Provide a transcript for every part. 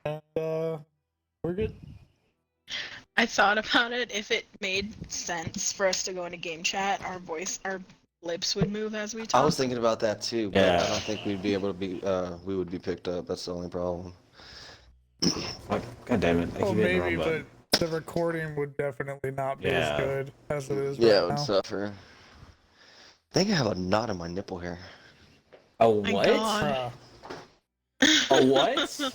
And we're good. I thought about it. If it made sense for us to go into game chat, our lips would move as we talk. I was thinking about that too, but Yeah. I don't think we'd be able to be. We would be picked up. That's the only problem. Fuck, God damn it! I Well, keep hitting the maybe, wrong but button. the recording would definitely not be Yeah. as good as it is Yeah, it right would now. suffer. I think I have a knot in my nipple hair. A My what? God. A what?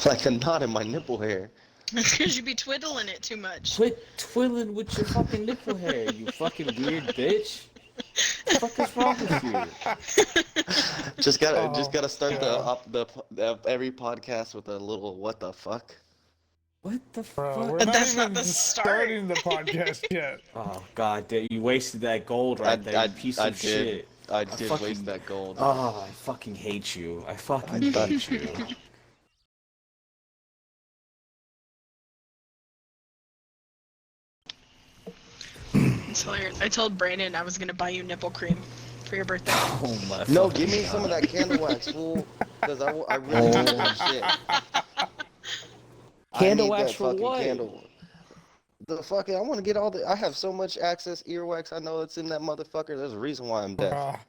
Like a knot in my nipple hair. That's because you be twiddling it too much. Quit twiddling with your fucking nipple hair, you fucking weird bitch. What the fuck is wrong with you? Just gotta start yeah. the every podcast with a little what the fuck. What the Bro, fuck? we're But not that's even not the start. starting the podcast yet. Oh god, you wasted that gold right there, you piece of shit. I did fucking- waste that gold. Oh, I fucking hate you. I fucking hate you. It's hilarious. I told Brandon I was gonna buy you nipple cream for your birthday. Oh my No, fucking give me God. some of that candle wax, fool. Because I really need that shit. Candle I need wax that for fucking what? candle. The fucking, I want to get all the. I have so much access earwax. I know it's in that motherfucker. There's a reason why I'm deaf.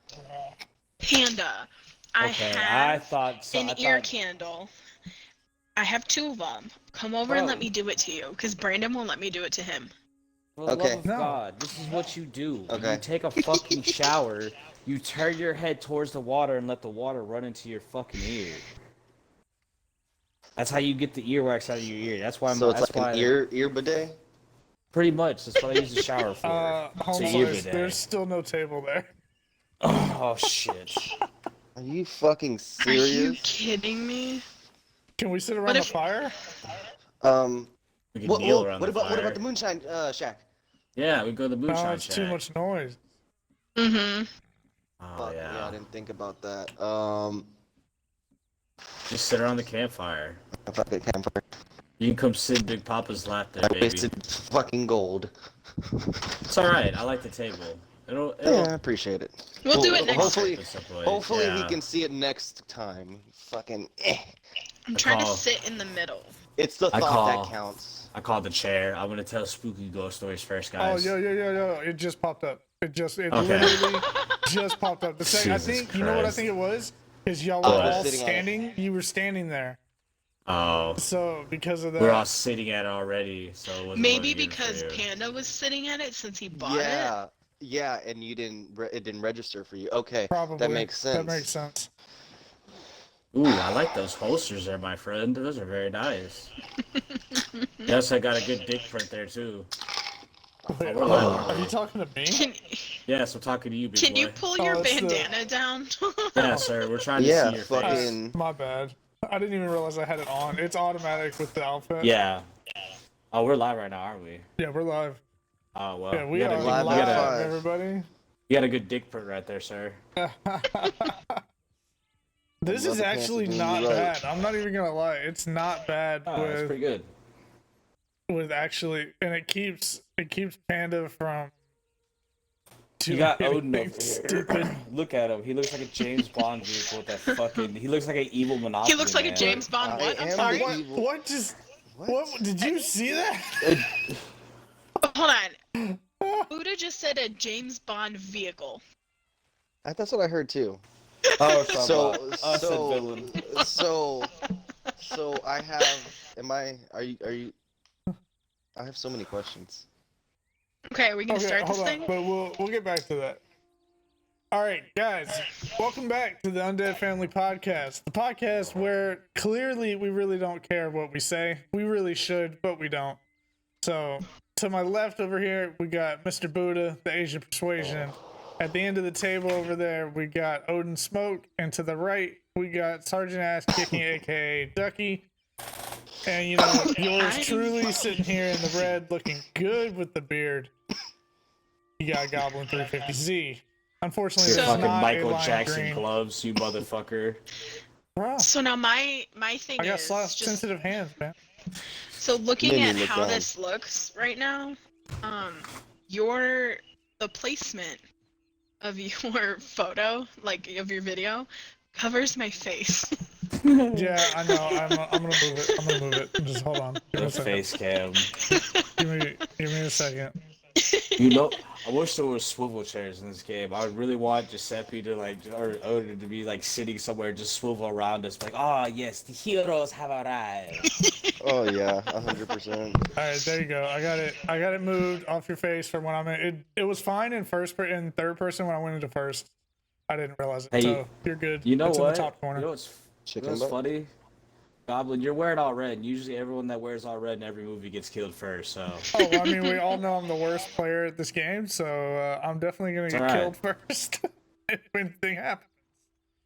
Panda, I Okay, I have thought so. an I ear thought, candle. I have 2 of them. Come over and let Bro. me do it to you, because Brandon won't let me do it to him. for the Okay. love of No. God, this is what you do. Okay. You take a fucking shower, you turn your head towards the water and let the water run into your fucking ear. That's how you get the earwax out of your ear. That's why I'm. So it's that's like why an ear bidet. Pretty much. That's what I use the shower for. Home It's an ear slice, bidet. there's still no table there. Oh shit. Are you fucking Are you serious? kidding me? Can we sit around What the if- fire? We can kneel around what the about fire. the moonshine shack? Yeah, we go to the No, moonshine it's shack. too much noise. Mm-hmm. Oh Fuck, yeah, I yeah. didn't think about that. Just sit around the campfire. Fucking campfire. You can come sit in Big Papa's lap there, I baby. wasted fucking gold. It's alright. I like the table. It'll Yeah, I appreciate it. We'll do it next Hopefully, time. hopefully he Yeah. can see it next time. Fucking. I'm trying to call- sit in the middle. It's the I thought call- that counts. I called the chair. I'm gonna tell spooky ghost stories first, Oh, guys. yo. It just popped up. It Okay. literally just popped up. The second, I Jesus think, you know what I Christ. think it was? Because y'all Oh, were we're all sitting on it. standing. You were standing there. Oh, So, because of that. we're all sitting at it already, so it wasn't Maybe loading in because for you. Panda was sitting at it since he bought it. Yeah, and you didn't. It didn't register for you. Okay, Probably. that makes sense. That makes sense. Ooh, I like those holsters there, my friend. Those are very nice. Yes, I got a good dick print there too. Wait, we're live are already. you talking to me? Can, Yes, I'm talking to you, big can boy. you pull your it's the- bandana down? Yeah, sir. We're trying to Yeah, see your fucking- face. My bad. I didn't even realize I had it on. It's automatic with the outfit. Yeah. Oh, we're live right now, aren't we? Yeah, we're live. Oh well. Yeah, we you got are a good, live you live, got a, five. everybody. you got a good dick print right there, sir. This Love is the actually pants, not you're right. bad. I'm not even gonna lie. It's not bad Oh, that's pretty good. with actually, and it keeps Panda from. You got doing Odin over anything here. stupid. Look at him. He looks like a James Bond vehicle with that fucking. He looks like an evil Monopoly. He looks like a man. James Bond. I What? I'm am sorry. the What? evil- What just? What? Did you see that? Hold on. Buddha just said a James Bond vehicle. That's what I heard too. Oh, So, us and so, villain. so I have. Are you? I have so many questions. Okay, are we gonna start this hold thing? on. But we'll get back to that. All right, guys, welcome back to the Undead Family Podcast, the podcast where clearly we really don't care what we say. We really should, but we don't. So, to my left over here, we got Mr. Buddha, the Asian Persuasion. At the end of the table over there, we got Odin Smoke, and to the right, we got Sergeant Ass Kicking, aka Ducky. And you know, yours truly sitting here in the red, looking good with the beard. You got Goblin 350Z. Unfortunately, Your there's fucking not Michael a lime Jackson green. gloves, you motherfucker. Bro, So now my thing I got is just sensitive hands, man. so looking Made me at look how down. this looks right now, the placement of your photo, like of your video, covers my face. Yeah, I know. I'm gonna move it. I'm gonna move it. Just hold on. Give me The a second. face cam. Give me a second. You know, I wish there were swivel chairs in this game. I would really want Giuseppe to or Odin to be like sitting somewhere, just swivel around us, like, oh yes, the heroes have arrived. Oh yeah, 100%. All right, there you go. I got it moved off your face from when I'm in. It was fine in third person when I went into first. I didn't realize it. Hey, so you're good. You know it's what? in the top corner. You know what's Chicken butt? funny? Goblin, you're wearing all red. Usually everyone that wears all red in every movie gets killed first, so. Oh, well, I mean, we all know I'm the worst player at this game, so I'm definitely gonna get killed first if anything happens.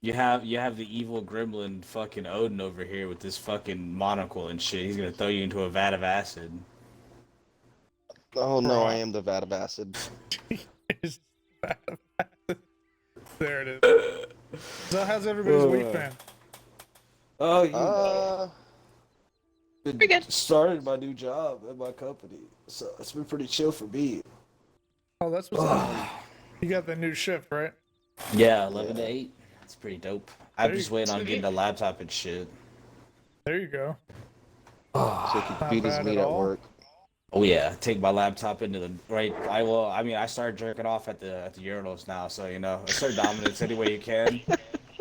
You have the evil gremlin fucking Odin over here with this fucking monocle and shit. He's gonna throw you into a vat of acid. Oh no, I am the vat of acid. It's bad. There it is. So how's everybody's week been? Oh, you know. Pretty good. Started my new job at my company, so it's been pretty chill for me. Oh, that's what's up. You got the new shift, right? Yeah, 11 to 8. That's pretty dope. I'm There just you- waiting on getting a laptop and shit. There you go. So he can Not beat his bad meat at at all. work. Oh yeah, take my laptop into the right. I started jerking off at the urinals now, so you know, assert dominance any way you can,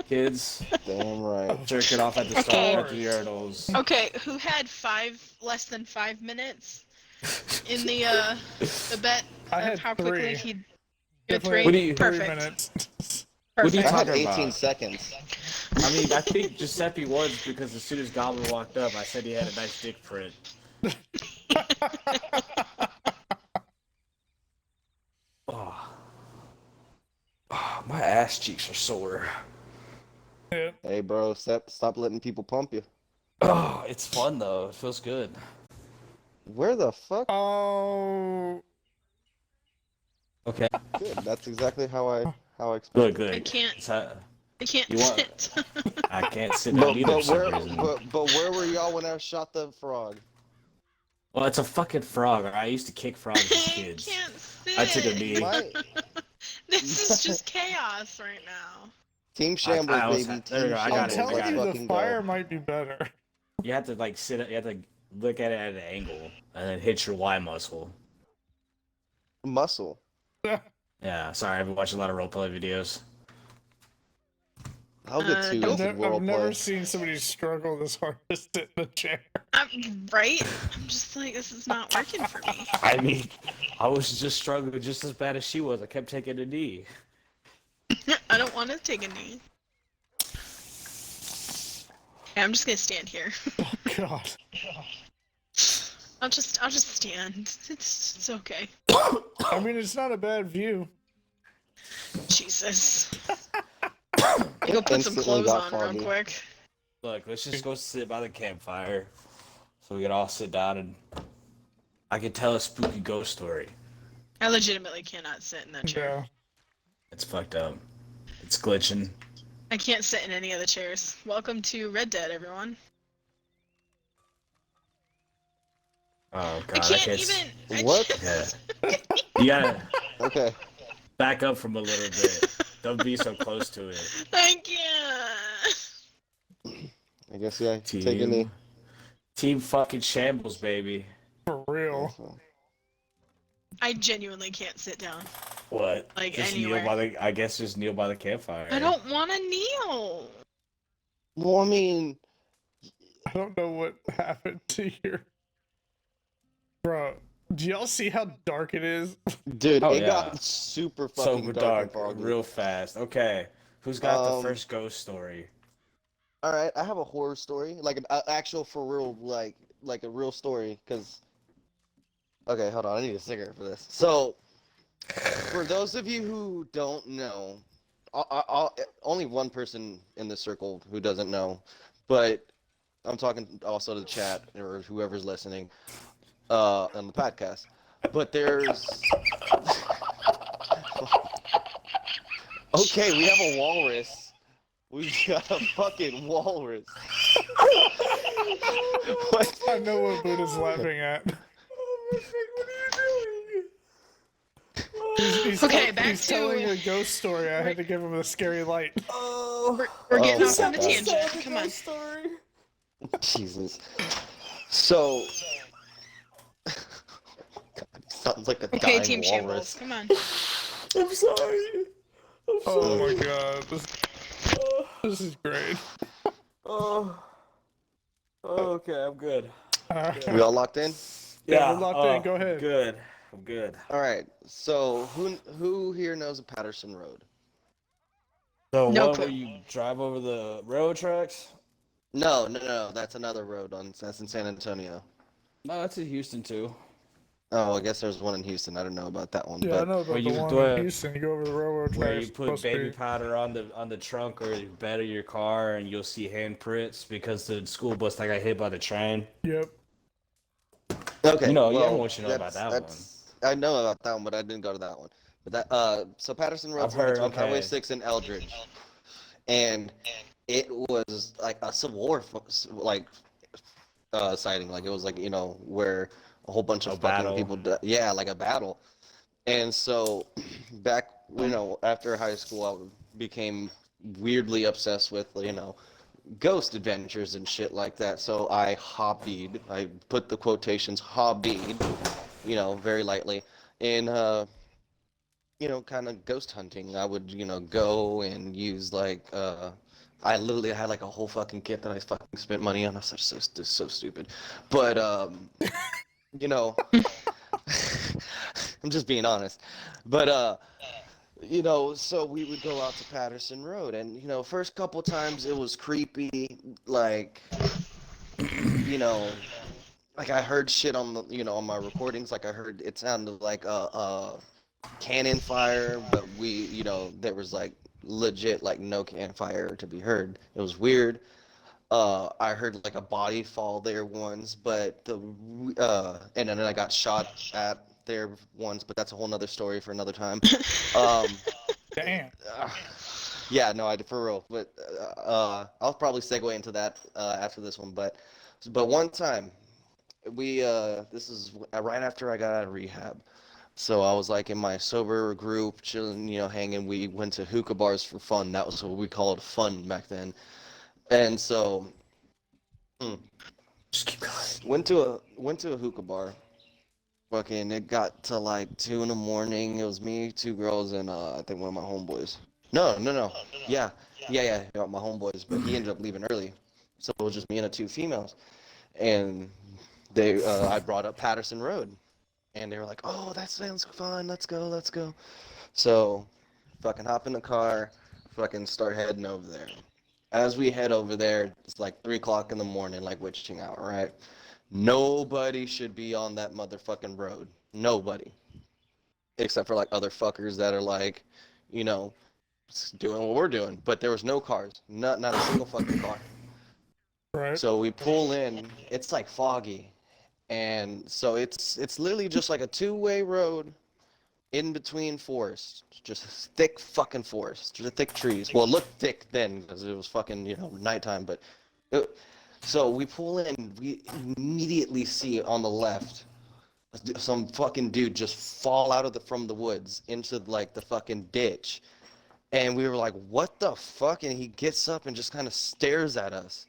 kids. Damn right. Jerking off at the Okay. at the urinals. Okay, who had less than 5 minutes in the bet I of had how quickly 3. he? You had Definitely 3? What do you- 3 Perfect. minutes. What are you I had talking 18 about? seconds. I mean, I think Giuseppe was because as soon as Goblin walked up, I said he had a nice dick print. Oh. Oh, my ass cheeks are sore. Yeah. Hey bro, stop letting people pump you. Oh, it's fun though. It feels good. Where the fuck? Oh, Okay. Good. That's exactly how I Good, expected. good. I can't. It's, uh, I can't You want- sit. I can't sit down either for some reason. But where were y'all when I shot the frog? Well, it's a fucking frog. I used to kick frogs as I kids. can't sit. I took a knee. My This is just chaos right now. Team Shambles, I was- baby. there we Team go, I I'm got it, Shambles. telling Let's you, the fucking fire go. might be better. You have to like sit. You have to look at it at an angle and then hit your Y muscle. Muscle. Yeah, sorry. I've been watching a lot of roleplay videos. How good too nope. is the I've role never play. seen somebody struggle this hard to sit in a chair. Right? I'm just like, this is not working for me. I mean, I was just struggling just as bad as she was. I kept taking a knee. I don't want to take a knee. Okay, I'm just gonna stand here. God. I'll just stand. It's okay. I mean, it's not a bad view. Jesus. Go put some Instantly clothes got on real foggy. quick. Look, let's just go sit by the campfire, so we can all sit down and I can tell a spooky ghost story. I legitimately cannot sit in that chair. Yeah. It's fucked up. It's glitching. I can't sit in any of the chairs. Welcome to Red Dead, everyone. Oh god, I can't even. I What? can't- You gotta Okay. back up from a little bit. Don't be so close to it. I can't. I guess yeah. Take a knee. Team fucking shambles, baby. For real. I genuinely can't sit down. What? Like, just anywhere. kneel by the. I guess just kneel by the campfire. I don't want to kneel. Well, I mean, I don't know what happened to your. Bro, do y'all see how dark it is? dude, Oh, it yeah. got super So fucking dark, and foggy. real fast. Okay, who's got the Um, first ghost story? All right, I have a horror story, like an actual for real, like a real story. Cause, okay, hold on, I need a cigarette for this. So, for those of you who don't know, only one person in the circle who doesn't know, but I'm talking also to the chat or whoever's listening, on the podcast. But there's, okay, we have a walrus. We got a fucking walrus. What? I know what Buddha's laughing at. Okay, back he's to- telling a ghost story. I had to give him a scary light. Oh, We're getting Oh, off on a God. tangent. Come on. Story. Jesus. So. God, sounds like a Okay, dying Team walrus. Shambles. Come on. I'm sorry. I'm Oh sorry. my god, this is great. Oh. Okay, I'm good. We all locked in? Yeah, we're locked in. Go I'm ahead. good. I'm good. All right. So who here knows a Patterson Road? The No one clue. where you drive over the railroad tracks? No. That's another road that's in San Antonio. No, that's in Houston too. Oh, I guess there's one in Houston. I don't know about that one. Yeah, I But know about Where the you one do in it- Houston. You go over the railroad Where tracks. you put supposed to baby be- powder on the trunk or the bed of your car, and you'll see handprints because the school bus that got hit by the train. Yep. okay, You know, well, everyone should know about that one. I know about that one, but I didn't go to that one. But that so Patterson Road's I've heard- between Highway okay. 6 and Eldridge, and it was like a Civil War sighting. Like it was like where a whole bunch of A fucking battle. people yeah, like a battle. And so back after high school, I became weirdly obsessed with ghost adventures and shit like that. So I hobbied. I put the quotations hobbied, very lightly, in kind of ghost hunting. I would go and use I literally had like a whole fucking kit that I fucking spent money on. I was so stupid, but you know, I'm just being honest. But so we would go out to Patterson Road, and first couple times it was creepy, like like I heard shit on the on my recordings, like I heard it sounded like a cannon fire, but there was like legit like no cannon fire to be heard. It was weird. I heard like a body fall there once, but and then I got shot at there once, but that's a whole nother story for another time. Damn. Yeah, no, for real. But I'll probably segue into that after this one. But one time, this is right after I got out of rehab. So I was like in my sober group, chilling, hanging. We went to hookah bars for fun. That was what we called fun back then. And so, Just keep going. went to a hookah bar. Fucking, it got to like 2 in the morning. It was me, 2 girls, and I think one of my homeboys. No. Yeah, my homeboys. But he ended up leaving early, so it was just me and 2 females. And I brought up Patterson Road, and they were like, "Oh, that sounds fun. Let's go." So, fucking hop in the car, fucking start heading over there. As we head over there, it's like 3 o'clock in the morning, like witching hour, right? Nobody should be on that motherfucking road. Nobody. Except for like other fuckers that are like, doing what we're doing. But there was no cars. Not a single fucking car. Right. So we pull in, it's like foggy. And so it's literally just like a 2-way road in between forests. Just thick fucking forest. Just thick trees. Well, it looked thick then because it was fucking, nighttime, but so we pull in, we immediately see on the left some fucking dude just fall out from the woods into like the fucking ditch. And we were like, what the fuck? And he gets up and just kind of stares at us.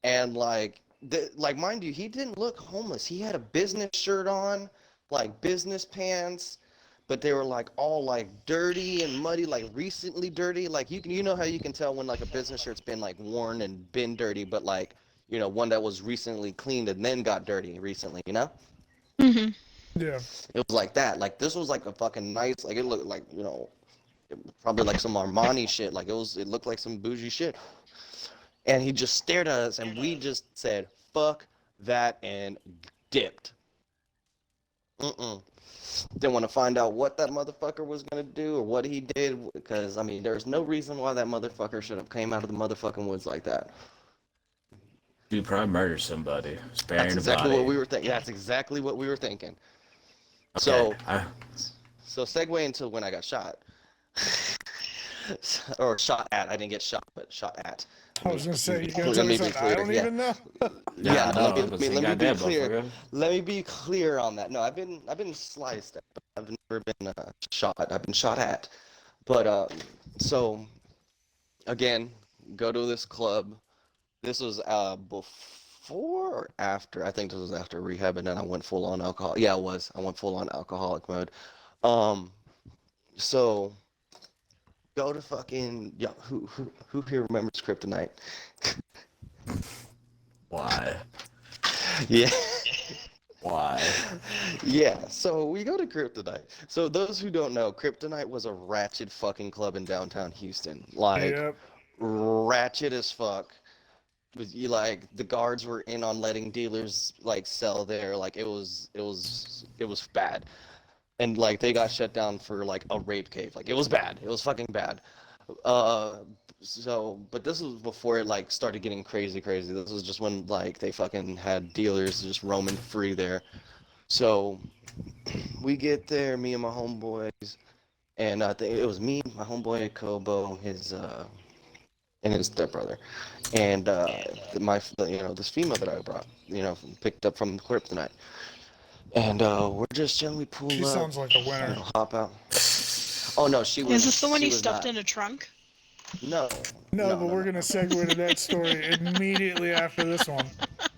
And like mind you, he didn't look homeless. He had a business shirt on, like business pants, but they were like all like dirty and muddy, like recently dirty. Like you know how you can tell when like a business shirt's been like worn and been dirty, but like one that was recently cleaned and then got dirty recently, Mhm. Yeah. It was like that. Like this was like a fucking nice, like it looked like probably like some Armani shit. Like it looked like some bougie shit. And he just stared at us, and we just said, fuck that, and dipped. Didn't want to find out what that motherfucker was going to do or what he did, because, I mean, there's no reason why that motherfucker should have came out of the motherfucking woods like that. You probably murdered somebody. Sparing That's exactly what we were thinking. That's exactly what we were thinking. Okay. So segue into when I got shot. Or shot at. I didn't get shot, but shot at. I was gonna say, you gonna Let tell me me be something I clear, don't yeah. even know? Yeah, no, let me be goddamn, clear. motherfucker. Let me be clear on that. No, I've been sliced at, but I've never been shot. I've been shot at. But so again, go to this club. This was before or after? I think this was after rehab, and then I went full on alcohol. Yeah, it was. I went full on alcoholic mode. Um, so go to fucking yeah. Who here remembers Kryptonite? Why? Yeah. Why? Yeah, so we go to Kryptonite. So those who don't know, Kryptonite was a ratchet fucking club in downtown Houston. Like Yep. ratchet as fuck. Like the guards were in on letting dealers like sell there. Like it was bad. And like they got shut down for like a rape cave. Like it was bad. It was fucking bad. Uh but this was before it like started getting crazy. This was just when like they fucking had dealers just roaming free there. So we get there, me and my homeboys, and I think it was me, my homeboy Kobo, and his stepbrother, and this female that I brought, picked up from Kryptonite, and we're just chilling. We pull She up, sounds like a winner. hop out. Oh no, she was. Is this the one she you was stuffed not. in a trunk? No. No, but we're gonna segue to that story immediately after this one.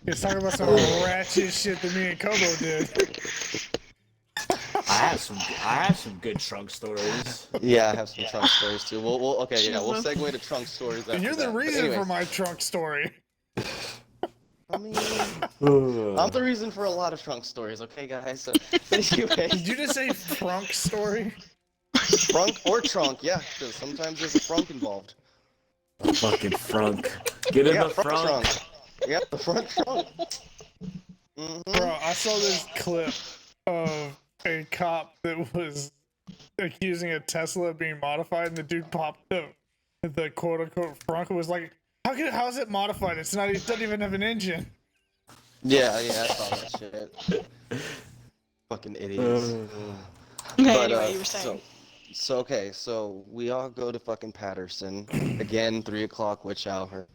Let's talk about some ratchet shit that me and Kobo did. I have some good trunk stories. Yeah, I have some trunk stories too. We'll Jesus. segue to trunk stories. And After you're the that. But reason anyways, for my trunk story. I mean, I'm the reason for a lot of trunk stories. Okay, guys. So, anyway, Did you just say trunk story? frunk or trunk, yeah, because sometimes there's a frunk involved. The fucking frunk. Get in Yeah, the front. trunk. Yep, the front trunk. Bro, I saw this clip of a cop that was accusing a Tesla of being modified, and the dude popped the quote unquote frunk and was like, how is it modified? It doesn't even have an engine. Yeah, I saw that shit. Fucking idiots. Okay, But anyway, you were saying. so we all go to fucking Patterson again, 3 o'clock witch hour.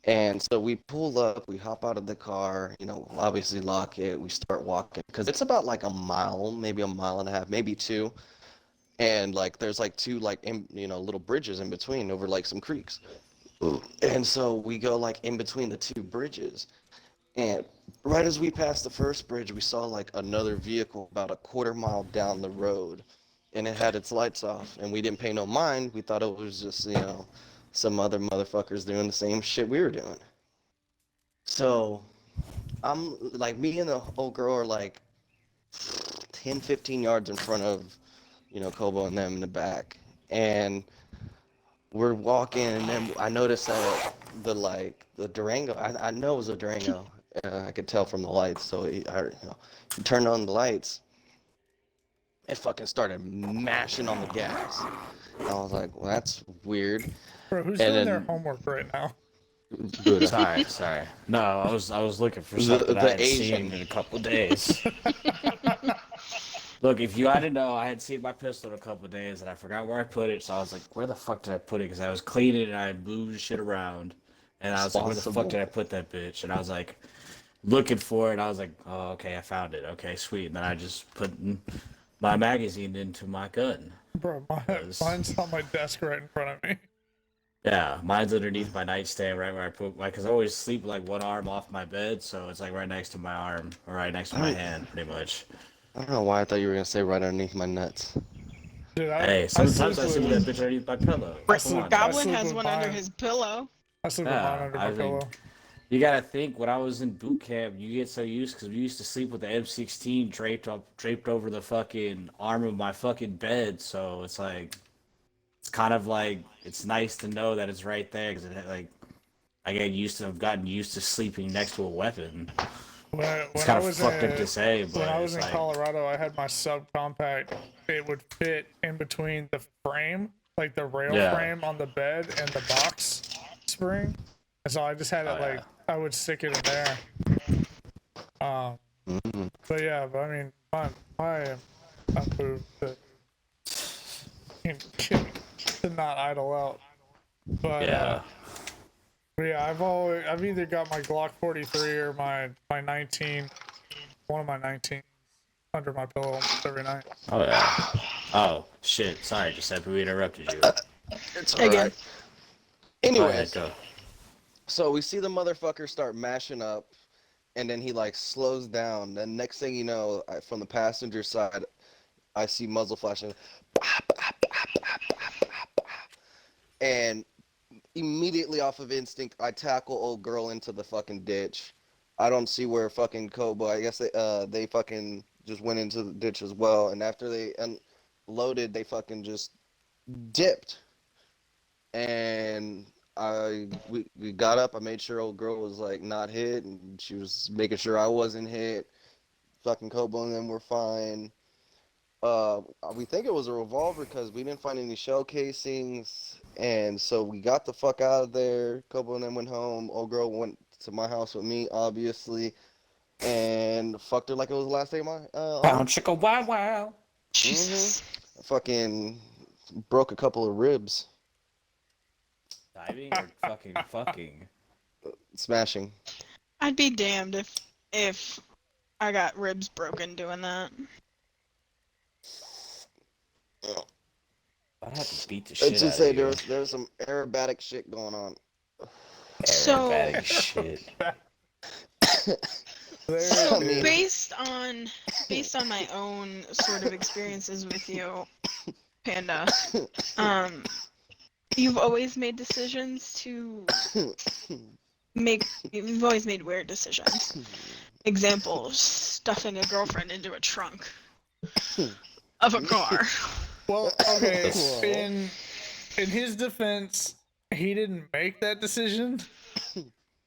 And so we pull up, we hop out of the car, obviously lock it, we start walking, because it's about like a mile, maybe a mile and a half, maybe two. And like there's like two like little bridges in between over like some creeks. And so we go like in between the two bridges. And right as we passed the first bridge, we saw like another vehicle about a quarter mile down the road. And it had its lights off, and we didn't pay no mind. We thought it was just, some other motherfuckers doing the same shit we were doing. So I'm like, me and the old girl are like 10, 15 yards in front of, Kobo and them in the back. And we're walking, and then I noticed that the Durango, I know it was a Durango. I could tell from the lights. So he turned on the lights. It fucking started mashing on the gas. And I was like, well, that's weird. Bro, who's And doing their then- homework right now? Sorry. No, I was looking for something The I hadn't Asian. seen in a couple days. Look, if you hadn't know, I had seen my pistol in a couple days, and I forgot where I put it. So I was like, "Where the fuck did I put it?" Because I was cleaning and I had moved shit around, and I was like, "Where the fuck did I put that bitch?" And I was like, looking for it. And I was like, "Oh, okay, I found it. Okay, sweet." And then I just put my magazine into my gun. Bro, mine's on my desk right in front of me. Yeah, mine's underneath my nightstand, right where I put because I always sleep like one arm off my bed, so it's like right next to my arm or right next to my hand, pretty much. I don't know why I thought you were gonna say right underneath my nuts. Dude, Hey, sometimes I sleep sleep with, with that bitch underneath my pillow. Come on, Goblin sleep has with one under mine. his pillow. I sleep with mine Yeah, under I my think- pillow. You gotta think when I was in boot camp, you get so used because we used to sleep with the M16 draped over the fucking arm of my fucking bed. So it's like, it's kind of like it's nice to know that it's right there because I've gotten used to sleeping next to a weapon. It's kind of fucked up to say, but when I was it's in like, Colorado, I had my subcompact. It would fit in between the frame, like the rail Yeah. frame on the bed, and the box spring. And so I just had it like I would stick it in there. But yeah, I mean, my move to not idle out. But yeah. Yeah, I've either got my Glock 43 or my 19, one of my 19 under my pillow almost every night. Oh yeah. Oh shit. Sorry, Giuseppe, we interrupted you. It's Again. alright. Go Anyways, ahead, go. so we see the motherfucker start mashing up, and then he like slows down. Then next thing you know, from the passenger side, I see muzzle flashing, and immediately off of instinct, I tackle old girl into the fucking ditch. I don't see where fucking Kobo. I guess they fucking just went into the ditch as well. And after they unloaded, they fucking just dipped. And we got up. I made sure old girl was like not hit, and she was making sure I wasn't hit. Fucking Kobo and them were fine. We think it was a revolver because we didn't find any shell casings, and so we got the fuck out of there. Kobo and them went home. Old girl went to my house with me, obviously, and fucked her like it was the last day of my Pound chicka wow wow. Jesus. fucking broke a couple of ribs. Diving or fucking? Smashing. I'd be damned if I got ribs broken doing that. I'd have to beat the shit Let's out just of say you. there was some aerobatic shit going on. So- Aerobatic shit. So I mean- based on my own sort of experiences with you, Panda, you've always made decisions to you've always made weird decisions. Example, stuffing a girlfriend into a trunk of a car. Well, okay, Whoa. in his defense, he didn't make that decision.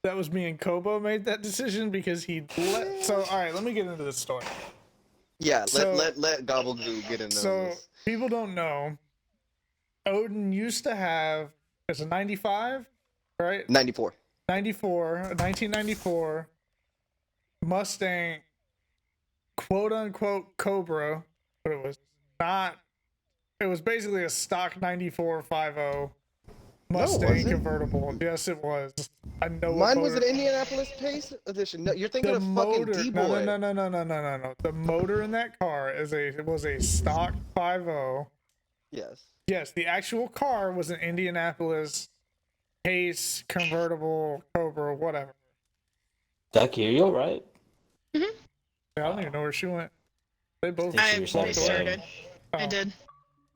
That was me and Kobo made that decision because he let. So, all right, let me get into this story. Yeah, So- let Gobblegoo get into So, this. people don't know, Odin used to have, it's a 95, right? 94. 1994 Mustang, quote unquote Cobra, but it was not. It was basically a stock 9450 Mustang was it? convertible. Yes, it was. I know. Mine was what an Indianapolis Pace edition. No, you're thinking the of motor. fucking D-Boy. No. The motor in that car was a stock 50. Yes. Yes, the actual car was an Indianapolis Pace convertible Cobra, whatever. Ducky, are you alright? I don't even know where she went. They both Think I she was on the restarted. same. I did.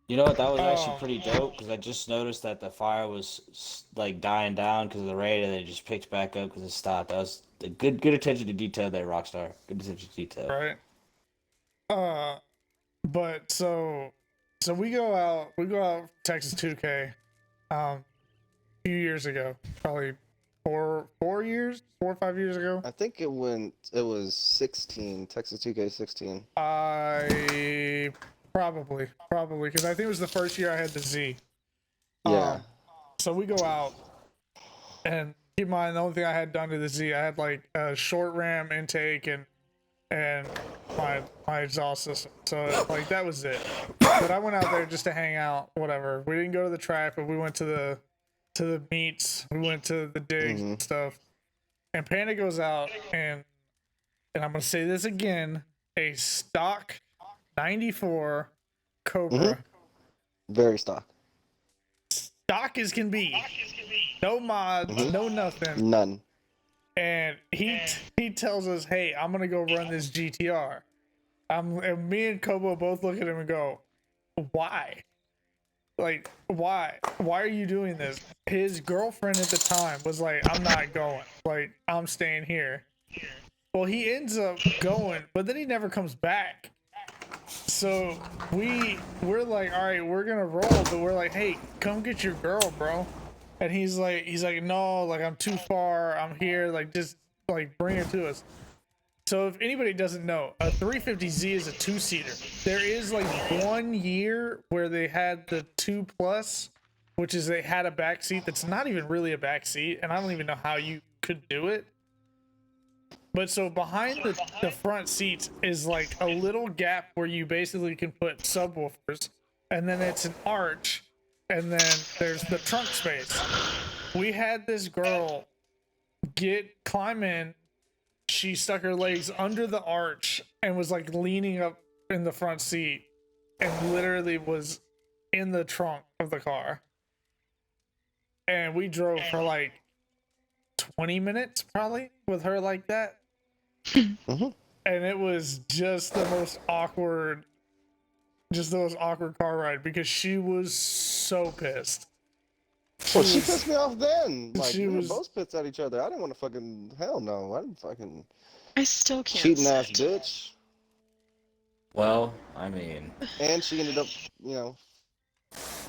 You know what? That was Oh. actually pretty dope because I just noticed that the fire was like dying down because of the rain, and then it just picked back up because it stopped. That was a good attention to detail there, Rockstar. Good attention to detail. right. But so we go out Texas 2K, a few years ago, probably 4 or 5 years ago. I think it was 16, Texas 2K 16. I probably because I think it was the first year I had the Z. Yeah. So we go out, and keep in mind the only thing I had done to the Z, I had like a short ram intake and my exhaust system. So like that was it. But I went out there just to hang out, whatever. We didn't go to the track, but we went to the meets. We went to the digs and stuff. And Panda goes out and I'm gonna say this again, a stock 94 Cobra. Very stock. Stock as can be. No mods, no nothing. None. And he tells us, "Hey, I'm gonna go run this GTR." And me and Kobo both look at him and go, "Why? Like, why? Why are you doing this?" His girlfriend at the time was like, "I'm not going. Like, I'm staying here." Well, he ends up going, but then he never comes back. So we're like, all right, we're gonna roll, but we're like, hey, come get your girl, bro. And he's like, no, like I'm too far. I'm here. Like just like bring her to us. So if anybody doesn't know, a 350Z is a 2-seater. There is like 1 year where they had the 2+, which is they had a back seat that's not even really a back seat, and I don't even know how you could do it. But so behind the front seats is like a little gap where you basically can put subwoofers, and then it's an arch, and then there's the trunk space. We had this girl climb in. She stuck her legs under the arch and was like leaning up in the front seat and literally was in the trunk of the car. And we drove for like 20 minutes probably with her like that. Mhm. And it was just the most awkward car ride because she was so pissed. Well, she pissed me off then. Like, she we were was- both pissed at each other. I didn't want to fucking... Hell no. I didn't fucking... I still can't. Cheating ass sit. bitch. Well, I mean, And she ended up,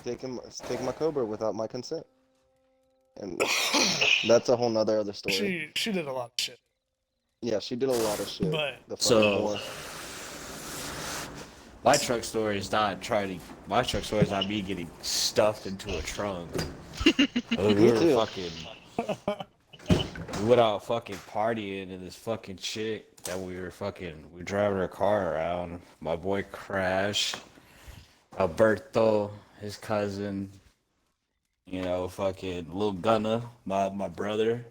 taking my Cobra without my consent. And that's a whole nother other story. She did a lot of shit. Yeah, she did a lot of shit. But- The fucking So- whore. my truck story is not me getting stuffed into a trunk. We Me were too. we went out fucking partying, and this fucking chick that we driving her car around. My boy Crash, Alberto, his cousin, fucking Lil Gunna, my brother.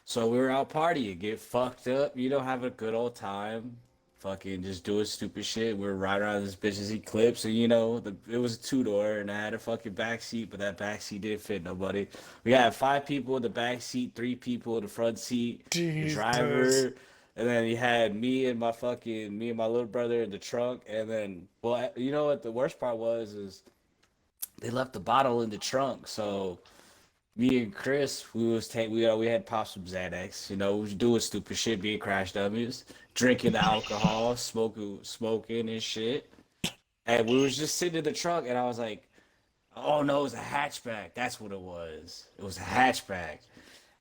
So we were out partying, get fucked up, have a good old time. Fucking just doing stupid shit. We were riding around this bitch's Eclipse, and it was a 2-door, and I had a fucking back seat, but that back seat didn't fit nobody. We had 5 people in the back seat, 3 people in the front seat, the Jesus. driver, and then you had me and my little brother in the trunk, and then, well, you know what the worst part was is they left the bottle in the trunk, so me and Chris, we had popped some Xanax, we was doing stupid shit, being crash dummies, drinking alcohol, smoking and shit. And we was just sitting in the trunk, and I was like, oh no, it was a hatchback. That's what it was. It was a hatchback.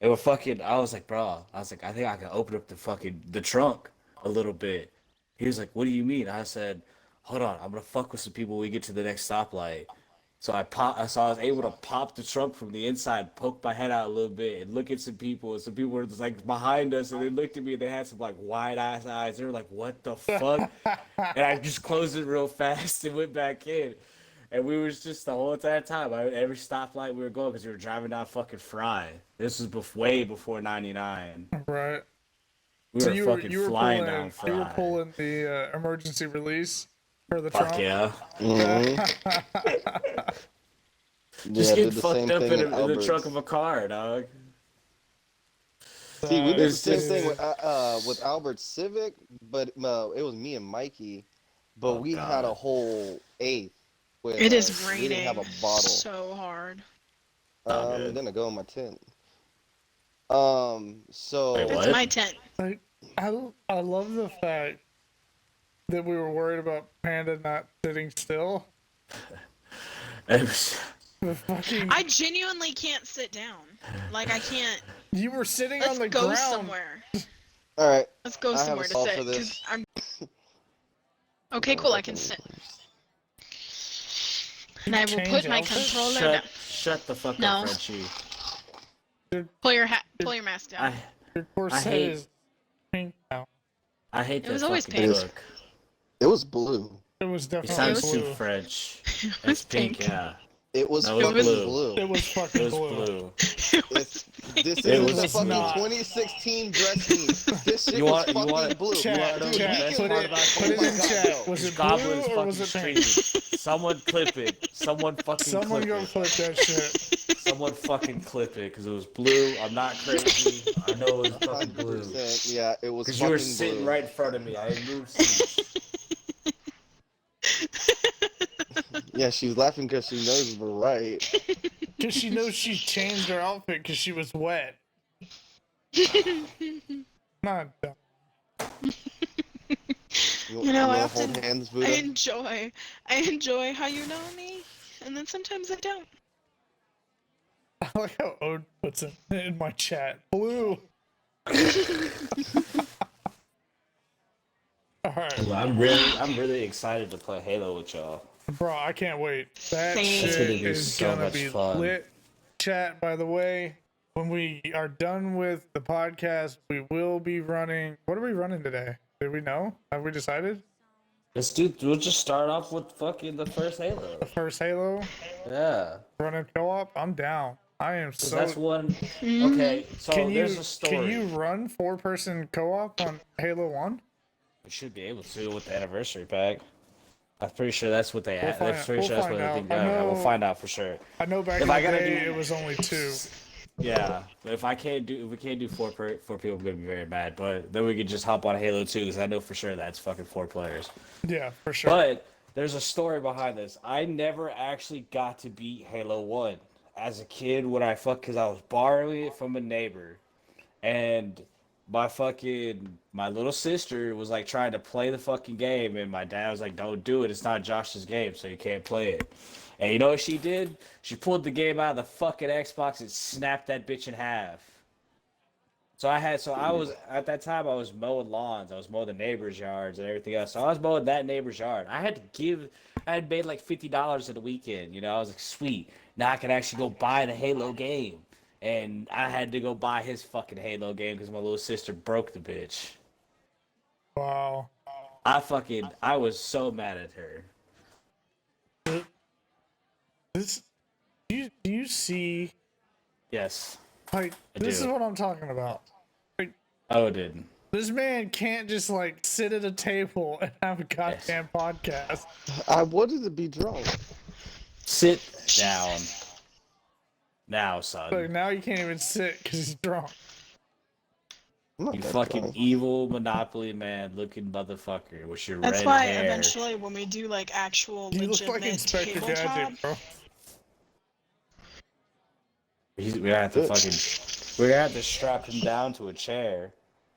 I was like, bro, I think I can open up the trunk a little bit. He was like, what do you mean? I said, hold on, I'm gonna fuck with some people when we get to the next stoplight. So I was able to pop the trunk from the inside, poke my head out a little bit, and look at some people. And some people were just like behind us, and they looked at me, and they had some like wide ass eyes. They were like, "What the fuck?" And I just closed it real fast and went back in. And we was just the whole entire time. Every stoplight we were going, because we were driving down fucking Fry. This was way before '99. Right. We So were you fucking were flying pulling, down Fry. you were pulling the emergency release for the Fuck trunk. yeah. Mhm. Just Yeah, get did the fucked same up thing in the Albert's. trunk of a car, dog. See, we did the It's same just- thing with Albert's Civic, but it was me and Mikey, but Oh, we God. had a whole 8th. With It is us. We raining didn't have a bottle. so hard. Oh, It good. didn't go in my tent. So Wait, That's what? my tent. Like, I love the fact that we were worried about Panda not sitting still. It was- The fucking I genuinely can't sit down. Like I can't. you were sitting Let's on the go ground. somewhere. all right, Let's go I have a somewhere to solve sit. for 'Cause this. I'm. Okay, cool. I can sit. And I will Change put my outfit? controller down. shut the fuck No. up, Frenchie. Pull your mask down. Your corset hate- is pink now. I hate It that was always fucking pink. book. It was blue. It was It definitely sounds blue. too French. It It's was pink, pink. yeah. It was No, it was fucking blue. blue. It was It fucking was blue. blue. It was pink. This It is was the fucking not. 2016 dress me. This shit You was want- you fucking want- blue. Chat, Dude, chat, we best can- put part it, about put oh it my in God, chat. yo. Was This it goblin blue is or fucking was it pink? treated. Someone clip it. Someone fucking Someone clip go it. clip that shit. Someone fucking clip it, because it was blue. I'm not crazy. I know it was fucking blue. 100%. Yeah, it was Because fucking you were sitting blue. right in front of me. I moved seats. Yeah, she's laughing because she knows we're right. Because she knows she changed her outfit because she was wet. Not dumb. You know, I wanna often- hold hands, I Buddha? enjoy how you know me, and then sometimes I don't. I like how Ode puts it in my chat. Blue. Alright, Well, I'm really excited to play Halo with y'all. bro, I can't wait. That Same. shit It's gonna be is so gonna much be fun. lit. Chat, by the way, when we are done with the podcast, we will be running. What are we running today? Did we know? Have we decided? We'll just start off with fucking the first Halo. The first Halo Yeah. running co-op. I'm down. I am 'Cause so. that's one. Mhm. Okay, so there's a story. Can you run 4-person co-op on Halo 1? We should be able to with the anniversary pack. I'm pretty sure that's what they. We'll I'm find, pretty we'll sure that's find what they out. think. I Yeah, we'll know. find out for sure. I know back If in I the gotta day do- it was only 2. Yeah, but if we can't do four people, I'm gonna be very mad. But then we could just hop on Halo 2 because I know for sure that's fucking 4 players. Yeah, for sure. But there's a story behind this. I never actually got to beat Halo 1 as a kid when because I was borrowing it from a neighbor, and my little sister was like trying to play the fucking game, and my dad was like, "Don't do it. It's not Josh's game, so you can't play it." And you know what she did? She pulled the game out of the fucking Xbox and snapped that bitch in half. So I was at that time I was mowing lawns, I was mowing the neighbors' yards and everything else. So I was mowing that neighbor's yard. I had made like $50 in the weekend, you know. I was like, sweet, now I can actually go buy the Halo game. And I had to go buy his fucking Halo game because my little sister broke the bitch. Wow. I was so mad at her. This. Do you see? Yes. Like, I this do. is what I'm talking about. Oh, it didn't. This man can't just like sit at a table and have a goddamn podcast. I wanted to be drunk. Sit down. Now, son. Like now you can't even sit because he's drunk. I'm not You that fucking drunk. evil Monopoly man looking motherfucker with your That's red why hair. eventually when we do like actual You look like legitimate Inspector tabletop, Gadget, bro. We're gonna have to we're gonna have to strap him down to a chair.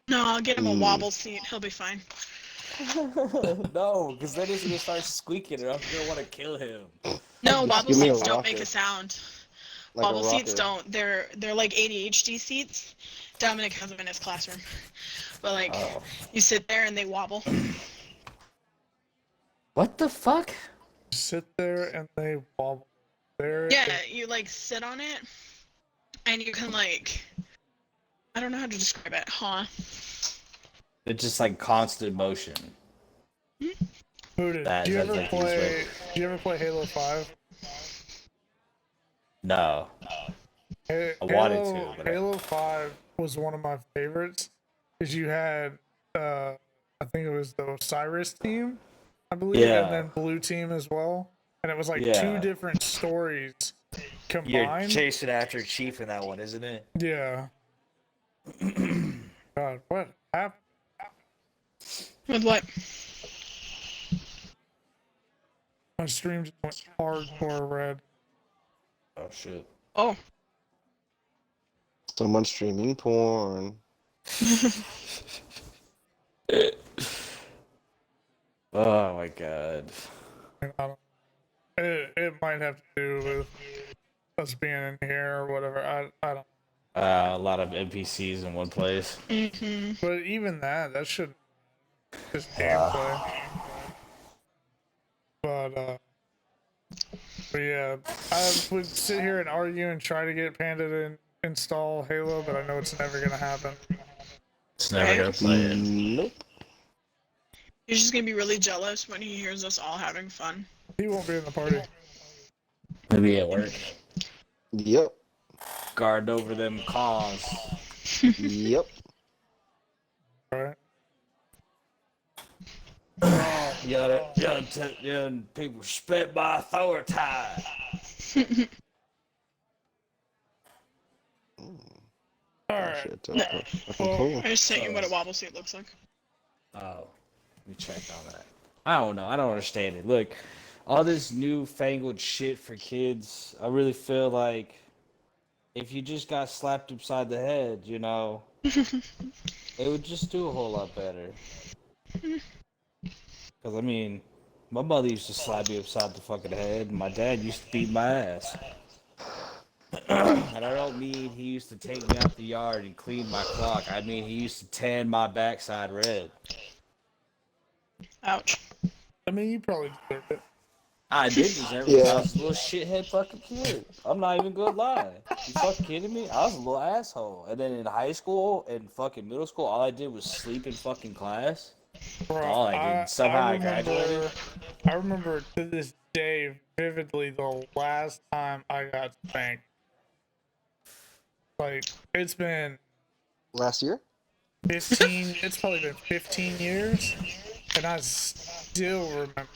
no, I'll get him a wobble seat. He'll be fine. No, because then he's gonna start squeaking and I'm gonna want to kill him. No, wobble give me a seats don't make rocker. a sound. Like a Wobble seats rocker. don't. They're like ADHD seats. Dominic has them in his classroom. But like, Oh. you sit there and they wobble. What the fuck? Sit there and they wobble. There. Yeah, you like sit on it, and you can like, I don't know how to describe it, huh? It's just like constant motion. Who did? That- Do you that's ever like play? Do you ever play Halo 5? No. I wanted to, but Halo 5 was one of my favorites because you had, I think it was the Osiris team, I believe, Yeah. and then Blue Team as well. And it was like Yeah. 2 different stories You're combined. chasing after Chief in that one, isn't it? Yeah. God, what happened? With what? My stream just went hardcore red. Oh shit. Oh, Someone streaming porn. Oh my god. I don't, it might have to do with us being in here or whatever. I don't. A lot of NPCs in one place. mm-hmm. But even that should just gameplay. But yeah, I would sit here and argue and try to get Panda to install Halo, but I know it's never gonna happen. It's never gonna play it. Nope. He's just gonna be really jealous when he hears us all having fun. He won't be in the party. Maybe at work. Yep. Guard over them calls. Yep. Right? Young people respect my authority. All right. Shit, that's fucking Well, cool. I just sent you what a wobble seat looks like. Oh, we checked on that. I don't know. I don't understand it. Look, all this newfangled shit for kids. I really feel like if you just got slapped upside the head, you know, it would just do a whole lot better. Because, I mean, my mother used to slap me upside the fucking head, and my dad used to beat my ass. And I don't mean he used to take me out the yard and clean my clock. I mean he used to tan my backside red. Ouch. I mean, you probably deserved it. I did deserve it. Yeah. I was a little shithead fucking kid. I'm not even gonna lie. You fucking kidding me? I was a little asshole. And then in high school and fucking middle school, all I did was sleep in fucking class. Bro, All I did. Somehow I graduated. I remember to this day vividly the last time I got spanked. Like, it's been Last year? 15, it's probably been 15 years, and I still remember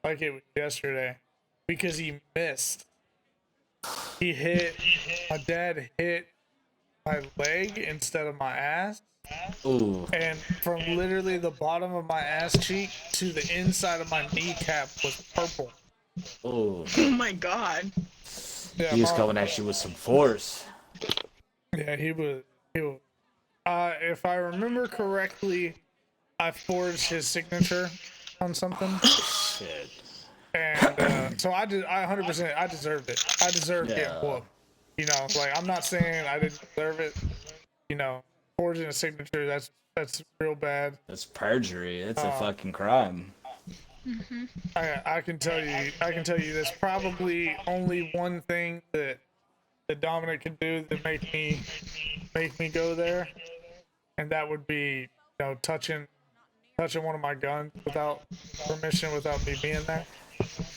like it was yesterday because he missed. My dad hit my leg instead of my ass. Ooh. And from literally the bottom of my ass cheek to the inside of my kneecap was purple. Ooh. Oh my god. Yeah, He was coming at you with some force. Yeah, he was. If I remember correctly, I forged his signature on something, Shit. and so I 100%. I deserved it. I deserved getting Yeah. whooped. You know, like I'm not saying I didn't deserve it. You know, forging a signature that's real bad. That's perjury. That's a fucking crime. I can tell you. There's probably only one thing that Dominic can do that make me go there, and that would be, you know, touching one of my guns without permission, without me being there.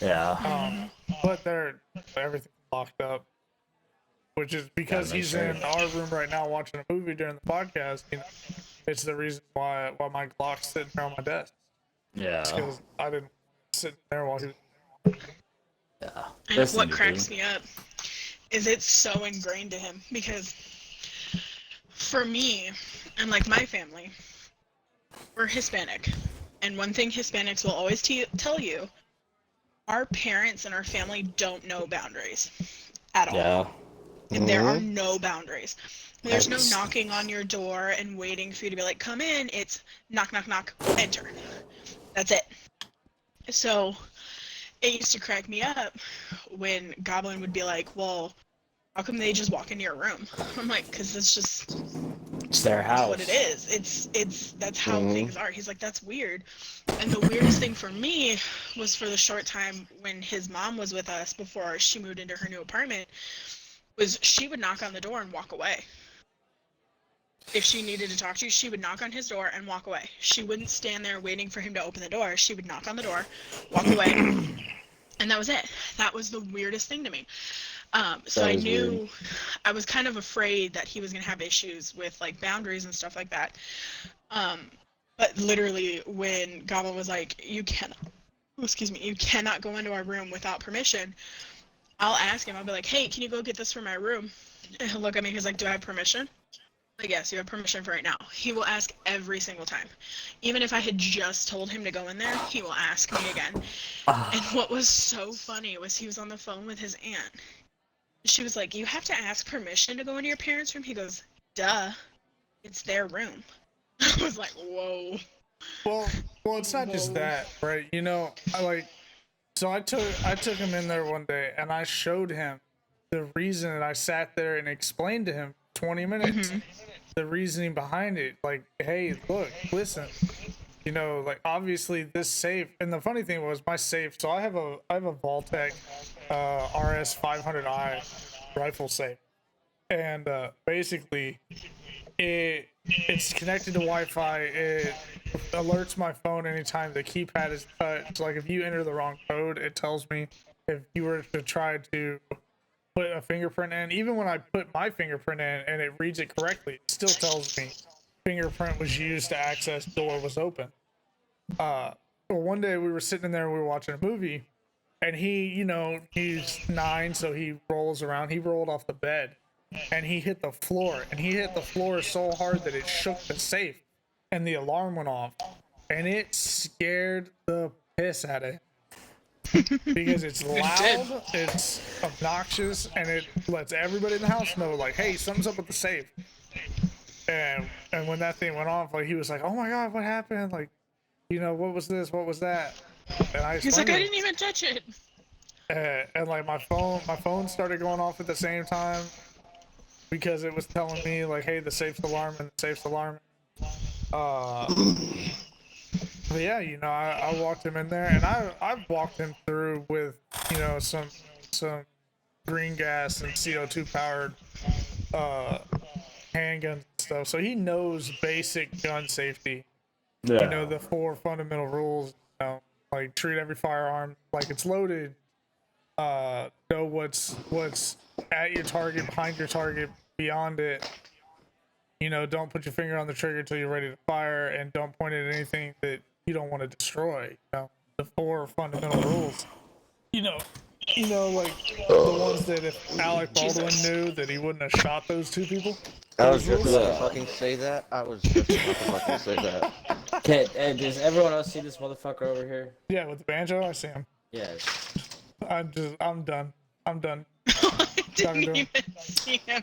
Yeah. But everything's locked up, which is because Gotta make he's sure. in our room right now watching a movie during the podcast. You know, it's the reason why my Glock's sitting there on my desk, Yeah. because I didn't sit there while he was. Yeah. And That's what the cracks thing. me up is it's so ingrained to him because for me and like my family, we're Hispanic. And one thing Hispanics will always tell you, our parents and our family don't know boundaries at all. Yeah. And there are no boundaries. There's no That's- knocking on your door and waiting for you to be like, come in. It's knock, knock, knock, enter. That's it. So it used to crack me up when Goblin would be like, well, how come they just walk into your room? I'm like, because it's just It's their house. what it is. It's that's how things are. He's like, that's weird. And the weirdest thing for me was for the short time when his mom was with us before she moved into her new apartment, was she would knock on the door and walk away. If she needed to talk to you, she would knock on his door and walk away. She wouldn't stand there waiting for him to open the door. She would knock on the door, walk away, and that was it. That was the weirdest thing to me. So I knew weird. I was kind of afraid that he was going to have issues with like boundaries and stuff like that. But literally when Goblin was like, you cannot go into our room without permission, I'll ask him, I'll be like, hey, can you go get this from my room? And he'll look at me, he's like, do I have permission? Like, yes, you have permission for right now. He will ask every single time. Even if I had just told him to go in there, he will ask me again. And what was so funny was he was on the phone with his aunt. She was like, you have to ask permission to go into your parents' room? He goes, duh, it's their room. I was like, whoa. Well, it's not just that, right? You know, so I took him in there one day and I showed him the reason, and I sat there and explained to him 20 minutes the reasoning behind it. Like, hey, look, listen, you know, like obviously this safe, and the funny thing was my safe. So I have a Vaultec RS 500i rifle safe, and basically it's connected to Wi-Fi. It alerts my phone anytime the keypad is touched. Like if you enter the wrong code, it tells me. If you were to try to put a fingerprint in, even when I put my fingerprint in and it reads it correctly, it still tells me fingerprint was used to access, door was open. Well, one day we were sitting in there, we were watching a movie, and he, you know, he's 9, so he rolls around. He rolled off the bed and he hit the floor, and he hit the floor so hard that it shook the safe and the alarm went off, and it scared the piss out of him. Because it's loud, it's obnoxious, and it lets everybody in the house know, like, hey, something's up with the safe. And when that thing went off, like, he was like, oh my god, what happened? Like, you know, what was this? What was that? And He's like, I didn't even touch it. And like my phone started going off at the same time because it was telling me like, hey, the safe's alarming, the safe's alarming. But yeah, you know, I walked him in there, and I've walked him through with, you know, some green gas and CO2 powered handguns and stuff. So he knows basic gun safety. Yeah. You know, the 4 fundamental rules. You know, like treat every firearm like it's loaded. Know what's at your target, behind your target, beyond it, don't put your finger on the trigger until you're ready to fire, and don't point it at anything that you don't want to destroy. The 4 fundamental rules. Like the ones that if Alec Baldwin knew that he wouldn't have shot those 2 people. I was Those just rules? about to fucking say that. I was just about to fucking say that. Okay, does everyone else see this motherfucker over here? Yeah, with the banjo, I see him. Yes. I'm done. I'm done. I didn't doing? even see him.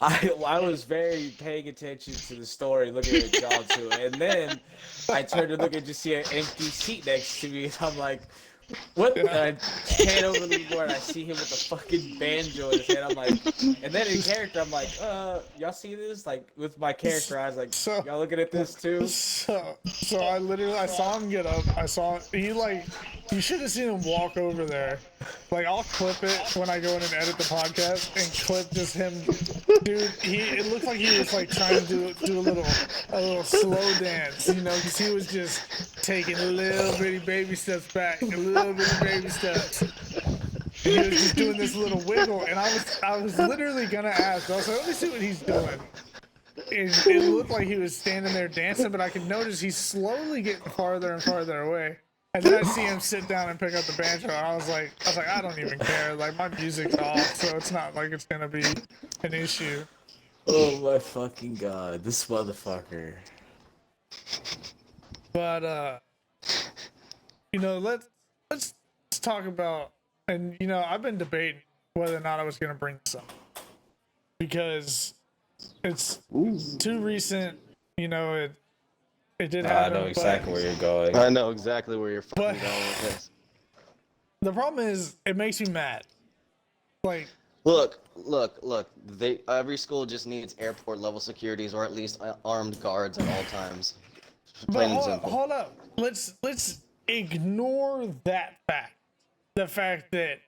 I was very paying attention to the story, looking at John too, and then I turned to look and just see an empty seat next to me, and I'm like, what? And I pan over the board, and I see him with a fucking banjo in his hand. I'm like, and then in character, I'm like, y'all see this? Like, with my character eyes, like, y'all looking at this too? So I saw him get up. You should have seen him walk over there. Like, I'll clip it when I go in and edit the podcast and clip just him. Dude, it looked like he was like trying to do a little slow dance, because he was just taking little bitty baby steps back, little bitty baby steps. And he was just doing this little wiggle, and I was literally gonna ask. I was like, let me see what he's doing. It looked like he was standing there dancing, but I could notice he's slowly getting farther and farther away. And then I see him sit down and pick up the banjo, and I was like, I don't even care. Like, my music's off, so it's not like it's gonna be an issue. Oh my fucking god, this motherfucker. But let's talk about, and I've been debating whether or not I was gonna bring this up because it's too recent. It did happen. I know exactly where you're going. I know exactly where you're fucking But- going with this. The problem is, it makes me mad. Like, Look. Every school just needs airport level securities or at least armed guards at all times. Plain and simple. hold up. Let's ignore that fact. The fact that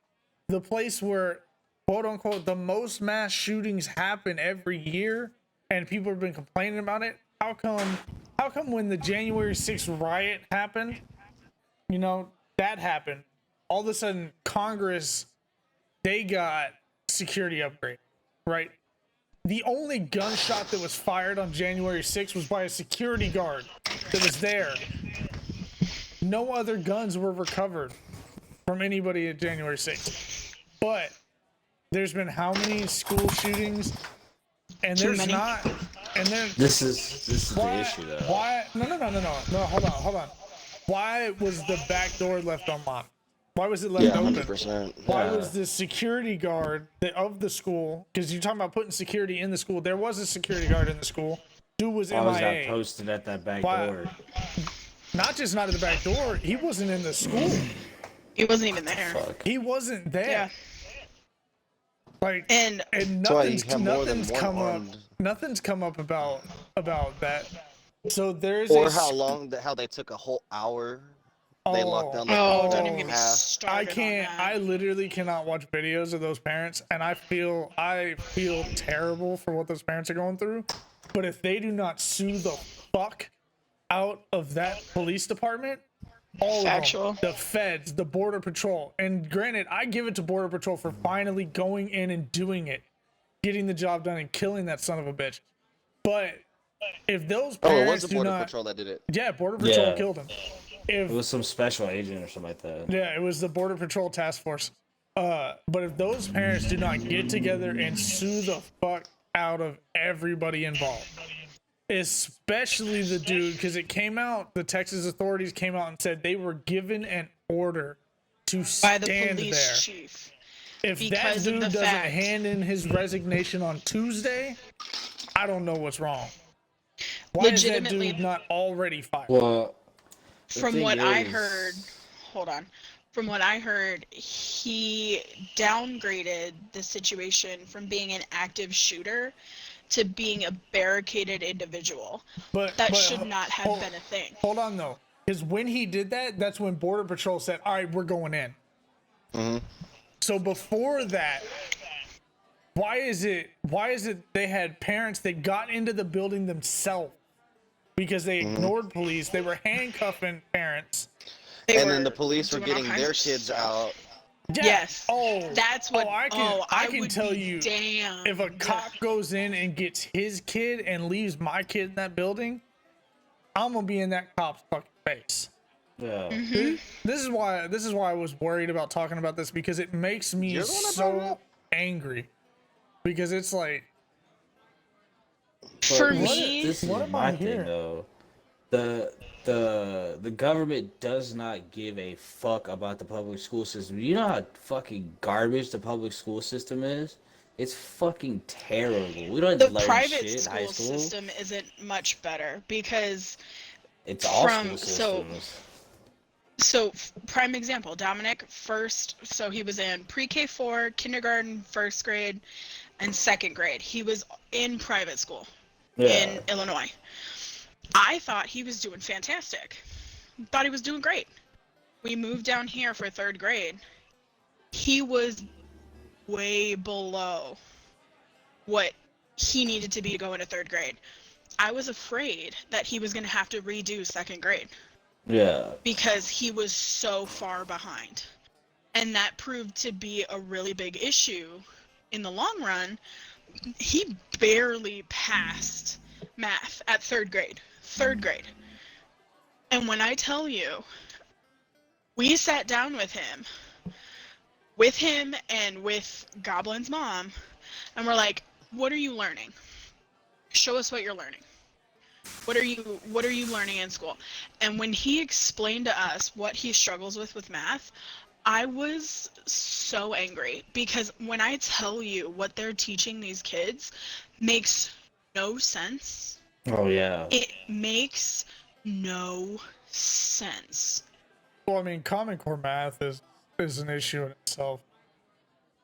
the place where, quote unquote, the most mass shootings happen every year, and people have been complaining about it. How come when the January 6th riot happened, that happened, all of a sudden Congress, they got security upgrade, right? The only gunshot that was fired on January 6th was by a security guard that was there. No other guns were recovered from anybody at January 6th. But there's been how many school shootings? And Too there's many. not. And then This is the issue though. why? No. Hold on. Why was the back door left unlocked? Why was it left Yeah, open? 100%. Why Yeah. was the security guard of the school? Because you're talking about putting security in the school. There was a security guard in the school. Dude was Why was that MIA. posted at that back Why- door? Not just not at the back door. He wasn't in the school. He wasn't even there. Fuck. He wasn't there. Yeah. Like, And and That's why you nothing's have more than one come up. armed. Nothing's come up about that. So there's Or a how they took a whole hour. They locked down the oh, whole don't even get me half. started. I can't. On that. I literally cannot watch videos of those parents, and I feel terrible for what those parents are going through. But if they do not sue the fuck out of that police department, all Factual. of them, the feds, the border patrol, and granted, I give it to border patrol for finally going in and doing it, getting the job done, and killing that son of a bitch. But if those Oh, it was parents the do border not, patrol that did it. yeah, border patrol Yeah. killed him. If It was some special agent or something like that. yeah, it was the Border Patrol Task Force. But if those parents do not get together and sue the fuck out of everybody involved, especially the dude, because it came out, the Texas authorities came out and said they were given an order to By the stand police there. chief. If that because of dude the doesn't fact- hand in his resignation on Tuesday, I don't know what's wrong. Why is that Legitimately- dude not already fired? Well, the From thing what I is- heard, hold on. From what I heard, he downgraded the situation from being an active shooter to being a barricaded individual. But That but should not have hold- been a thing. Hold on though, because when he did that, that's when Border Patrol said, "All right, we're going in." So before that, why is it they had parents that got into the building themselves because they ignored police? They were handcuffing parents. They And were then the police were doing all getting kinds their of kids stuff. out. Yeah. Yes. Oh, That's what. I can would tell be you, damned. if a cop goes in and gets his kid and leaves my kid in that building, I'm gonna be in that cop's fucking face. Yeah. This is why I was worried about talking about this, because it makes me You're the one that brought it so up? angry. Because it's like, For But me, this is what am my I thing hearing? though. The government does not give a fuck about the public school system. You know how fucking garbage the public school system is? It's fucking terrible. We don't the learn private shit in high school school. system isn't much better because It's all from- school systems. prime example, Dominic first, so he was in pre-K 4, kindergarten, first grade, and second grade. He was in private school in Illinois. I thought he was doing fantastic. Thought he was doing great. We moved down here for third grade. He was way below what he needed to be to go into third grade. I was afraid that he was going to have to redo second grade Yeah. because he was so far behind. And that proved to be a really big issue in the long run. He barely passed math at third grade. And when I tell you, we sat down with him and with Goblin's mom, and we're like, what are you learning? Show us what you're learning. What are you learning in school? And when he explained to us what he struggles with math, I was so angry, because when I tell you what they're teaching these kids makes no sense. Oh yeah. It makes no sense. well, I mean, Common Core math is an issue in itself.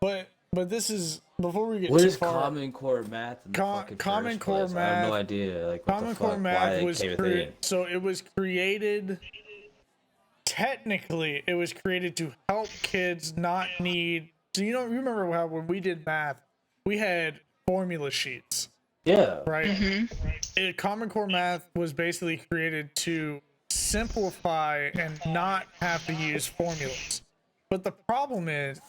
But this is, before we get What too is far, Common Core math in the fucking Common first Core place? I have no math- idea. Like what Common the Core fuck? Why math they was came a thing? so it was created. Technically, it was created to help kids not need. So you remember how when we did math, we had formula sheets, Yeah. right? Common Core math was basically created to simplify and not have to use formulas. But the problem is,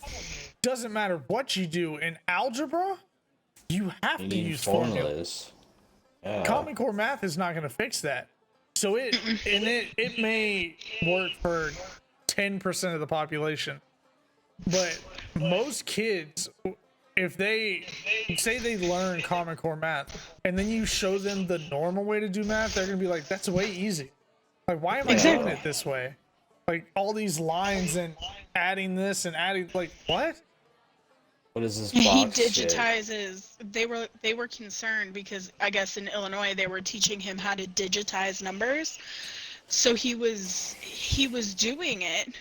doesn't matter what you do in algebra, you have You to need use formulas. formulas. Yeah. Common Core math is not going to fix that. So it may work for 10% of the population, but most kids, if they say they learn Common Core math and then you show them the normal way to do math, they're going to be like, that's way easy. Like, why am I doing it this way? Like, all these lines and adding this and adding, like, what? What is this He box shit? digitizes. They were concerned because I guess in Illinois they were teaching him how to digitize numbers. So he was doing it,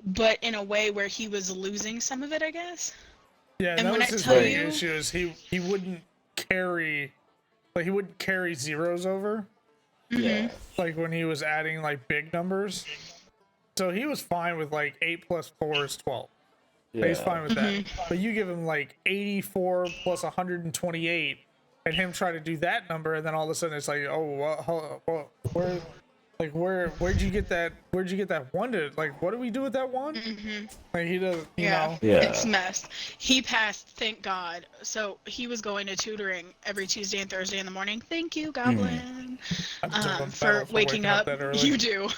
but in a way where he was losing some of it, I guess. Yeah, And that when was I his tell big you- issue is he wouldn't carry, like, he wouldn't carry zeros over, Yeah. like when he was adding like big numbers. So he was fine with like 8 plus 4 is 12. Yeah. He's fine with that. But you give him like 84 plus 128 and him try to do that number, and then all of a sudden it's like, oh, where'd you get that? Where'd you get that one to? Like, what do we do with that one? Like, he does, you know. Yeah. It's messed. He passed, thank God. So he was going to tutoring every Tuesday and Thursday in the morning. Thank you, Goblin, I have to take one for battle waking up. that early. You do.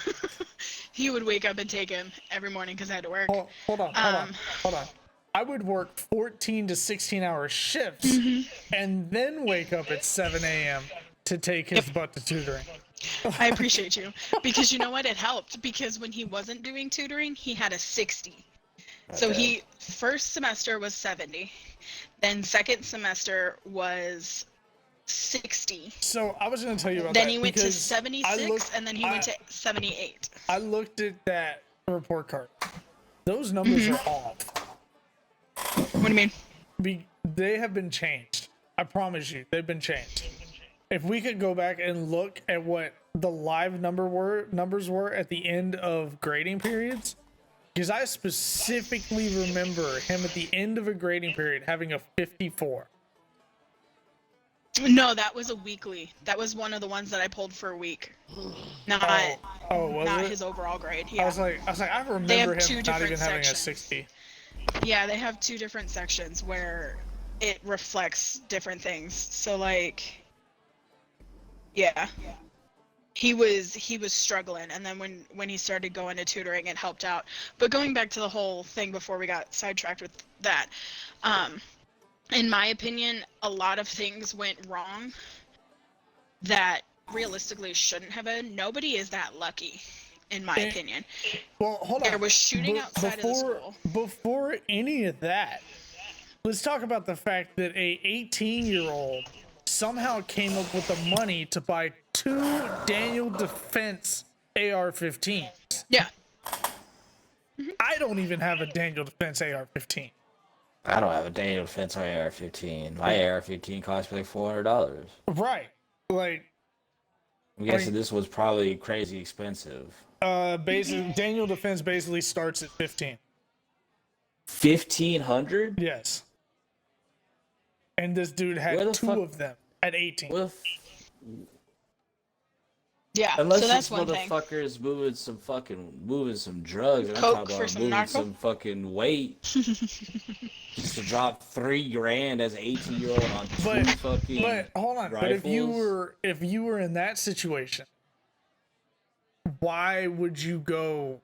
He would wake up and take him every morning because I had to work. Hold on. I would work 14 to 16-hour shifts and then wake up at 7 a.m. to take his butt to tutoring. I appreciate you, because you know what? It helped, because when he wasn't doing tutoring, he had a 60. So he first semester was 70, then second semester was 60. So I was going to tell you about Then that. he went to because 76, and then he went to 78. I looked at that report card. Those numbers are off. What do you mean? They have been changed. I promise you, they've been changed. If we could go back and look at what the live numbers were at the end of grading periods, because I specifically remember him at the end of a grading period having a 54. No, that was a weekly. That was one of the ones that I pulled for a week. Not Was not it? his overall grade. I Yeah. was like, I They remember have two him not different even having a sections. 60. Yeah, they have two different sections where it reflects different things. So like, yeah, he was struggling, and then when he started going to tutoring, it helped out. But going back to the whole thing before we got sidetracked with that, um, in my opinion, a lot of things went wrong that realistically shouldn't have been. Nobody is that lucky, in my opinion. Well, hold on. There was shooting outside of the school. Before any of that, let's talk about the fact that a 18-year-old somehow came up with the money to buy 2 Daniel Defense AR-15s. Yeah. I don't even have a Daniel Defense AR-15. I don't have a Daniel Defense AR-15. My AR-15 cost me like $400. Right. Like, I'm guessing this was probably crazy expensive. basically, Daniel Defense basically starts at 15. 1,500? Yes. And this dude had 2 of them at 18. What Yeah. Unless so that's this one thing. motherfucker is moving some drugs, and I'm Coke talking for about some moving narco? some fucking weight just to drop $3,000 as an 18-year-old on two fucking. But hold on. rifles. But if you were in that situation, why would you go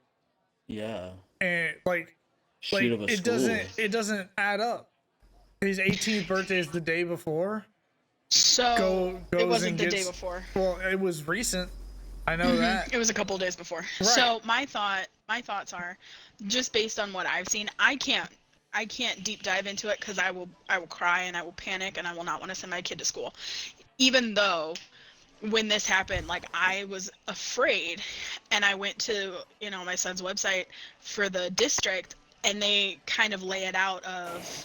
Yeah. and like Shoot up a it school. doesn't add up. His 18th birthday is the day before. So Goes it wasn't and the gets- day before. Well, it was recent. I know that. It was a couple days before. Right. So my thoughts are, just based on what I've seen, I can't deep dive into it because I will cry and I will panic and I will not want to send my kid to school. Even though when this happened, like, I was afraid, and I went to, my son's website for the district, and they kind of lay it out of,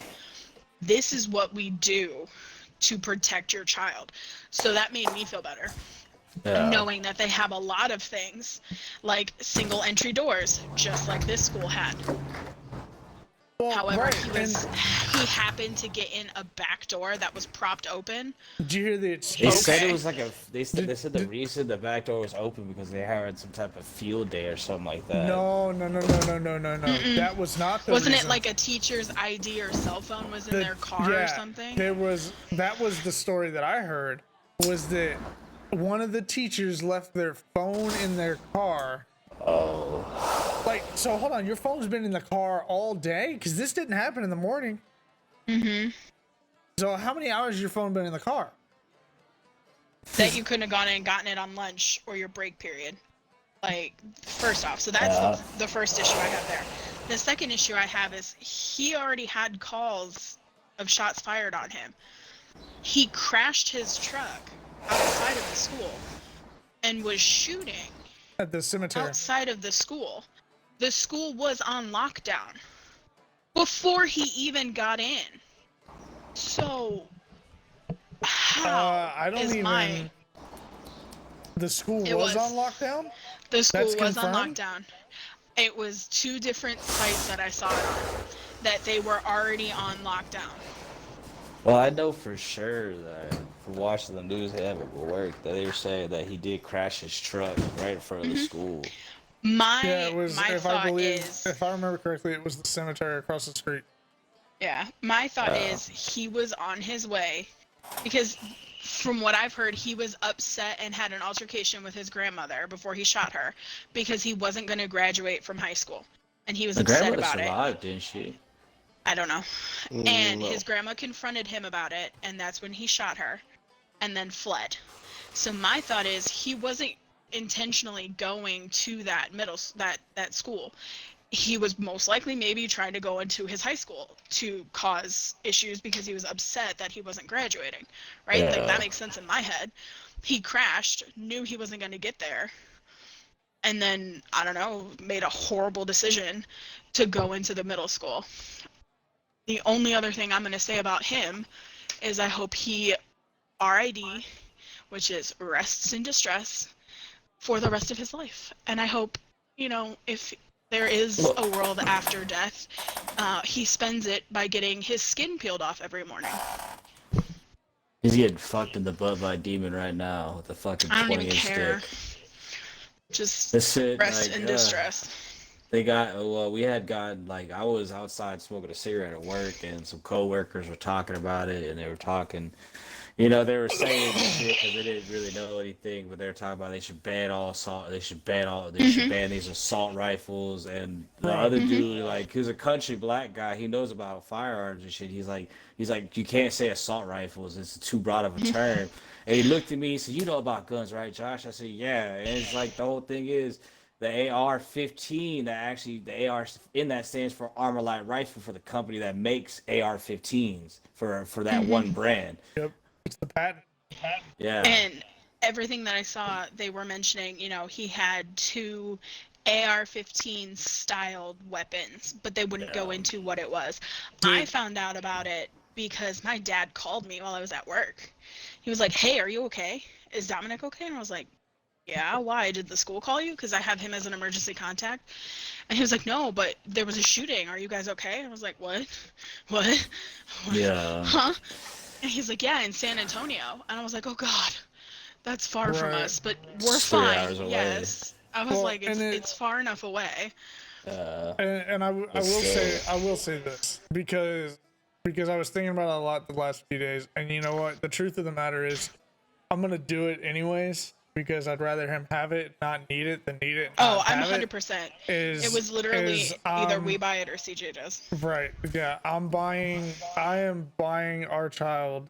this is what we do to protect your child. So that made me feel better. Yeah. Knowing that they have a lot of things, like single entry doors, just like this school had. Well, However, right. he happened to get in a back door that was propped open. Did you hear the They excuse? said Okay. it was like they said the reason the back door was open because they had some type of field day or something like that. No. That was not the Wasn't reason. it like a teacher's ID or cell phone was in their car or something? That was the story that I heard, was that one of the teachers left their phone in their car. Oh. Like, so hold on, your phone's been in the car all day? Because this didn't happen in the morning. Mm-hmm. So how many hours has your phone been in the car? That you couldn't have gone in and gotten it on lunch or your break period. Like, first off, so that's the first issue I have there. The second issue I have is he already had calls of shots fired on him. He crashed his truck outside of the school and was shooting At the cemetery. outside of the school. The school was on lockdown before he even got in. So how I don't is even. The school It was was. on lockdown? The school That's was on confirmed? lockdown. It was 2 different sites that I saw it on, that they were already on lockdown. Well, I know for sure that from watching the news at work that they were saying that he did crash his truck right in front of the school. My Yeah, it was. my If thought I believe, is, if I remember correctly, it was the cemetery across the street. yeah, my thought is he was on his way, because from what I've heard, he was upset and had an altercation with his grandmother before he shot her because he wasn't going to graduate from high school, and he was The upset grandmother about it. survived, didn't she? I don't know. And No. his grandma confronted him about it, and that's when he shot her and then fled. So my thought is he wasn't intentionally going to that that school. He was most likely maybe trying to go into his high school to cause issues because he was upset that he wasn't graduating, right? Like, Yeah. that makes sense in my head. He crashed, knew he wasn't going to get there, and then, I don't know, made a horrible decision to go into the middle school. The only other thing I'm going to say about him is I hope he RID, which is rests in distress, for the rest of his life. And I hope, if there is a world after death, he spends it by getting his skin peeled off every morning. He's getting fucked in the butt by a demon right now with a fucking I don't even 20-inch care. stick. Just That's it. rest like, in distress. They got well, we had gotten like I was outside smoking a cigarette at work, and some coworkers were talking about it, and they were talking. They were saying shit because they didn't really know anything, but they were talking about they should ban all assault. They should ban these assault rifles. And the other dude, like, he's a country black guy. He knows about firearms and shit. He's like, you can't say assault rifles. It's too broad of a term. And he looked at me. He said, "You know about guns, right, Josh?" I said, "Yeah." And it's like the whole thing is the AR-15. The AR in that stands for Armor Light Rifle for the company that makes AR-15s for that one brand. Yep. It's the patent. Yeah. And everything that I saw, they were mentioning, he had 2 AR-15 styled weapons, but they wouldn't go into what it was. I found out about it because my dad called me while I was at work. He was like, "Hey, are you okay? Is Dominic okay?" And I was like, "Yeah, why? Did the school call you? Because I have him as an emergency contact." And he was like, "No, but there was a shooting. Are you guys okay?" And I was like, "What? What? Yeah. Huh?" And he's like, "Yeah, in San Antonio." And I was like, "Oh God, that's far from us, but we're It's 3 fine." hours away. Yes, I was like, and it's far enough away. And I will say this because I was thinking about it a lot the last few days, and you know what? The truth of the matter is, I'm gonna do it anyways because I'd rather him have it, not need it, than need it. Oh, I'm 100%. It was literally either we buy it or CJ does. Right. Yeah. I am buying our child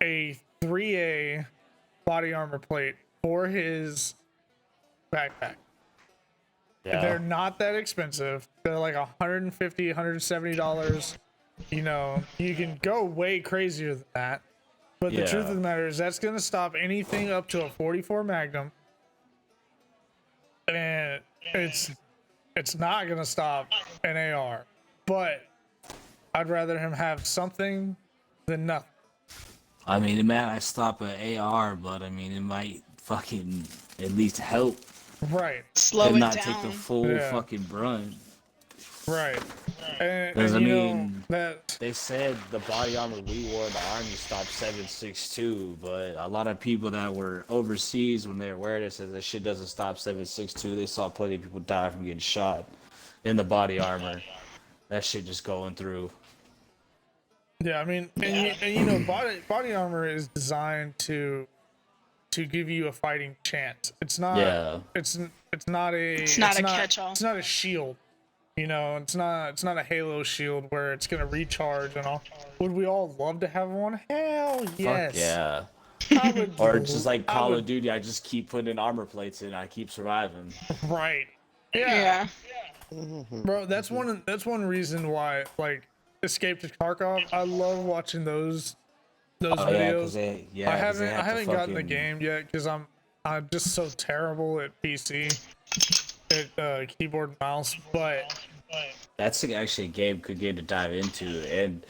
a 3A body armor plate for his backpack. Yeah. They're not that expensive. They're like $150, $170. You can go way crazier than that. But the truth of the matter is that's going to stop anything up to a 44 Magnum. And it's not going to stop an AR. But I'd rather him have something than nothing. I mean, it might stop an AR, but I mean, it might fucking at least help. Right. Slow and it not down. take the full fucking brunt. Right. Because I mean, that they said the body armor we wore in the army stopped 7.62, but a lot of people that were overseas when they were wearing it said that shit doesn't stop 7.62. They saw plenty of people die from getting shot in the body armor. That shit just going through. Yeah, I mean, body armor is designed to give you a fighting chance. It's not. Yeah. It's not a catch-all. It's not a shield. It's not a Halo shield where it's gonna recharge and all. Would we all love to have one? Hell yes. Fuck yeah. I would, Or just like Call of Duty, I just keep putting armor plates in. I keep surviving. Right. Yeah. Bro, that's one reason why like Escape to Tarkov. I love watching those videos. I haven't gotten the game yet because I'm just so terrible at PC, at keyboard and mouse. But that's actually a game good game to dive into. And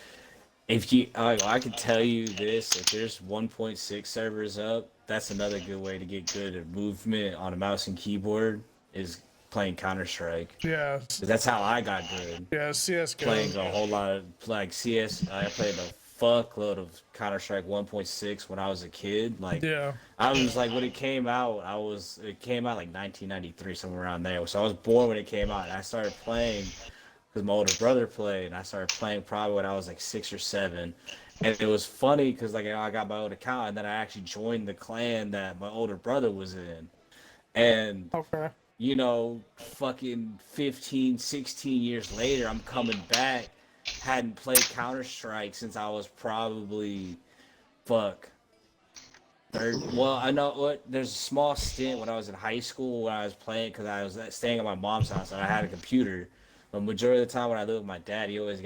if you, I can tell you this: if there's 1.6 servers up, that's another good way to get good at movement on a mouse and keyboard. Is playing Counter-Strike. Yeah. That's how I got good. Yeah, CS:GO. Playing a whole lot of like CS. I played a fuckload of Counter-Strike 1.6 when I was a kid. Like, yeah. I was like when it came out. It came out like 1993, somewhere around there. So I was born when it came out. And I started playing because my older brother played, and I started playing probably when I was like 6 or 7. And it was funny because like I got my old account, and then I actually joined the clan that my older brother was in, and. Okay. Fucking 15, 16 years later, I'm coming back. Hadn't played Counter-Strike since I was probably, I know what. There's a small stint when I was in high school when I was playing because I was staying at my mom's house and I had a computer. The majority of the time when I lived with my dad, I always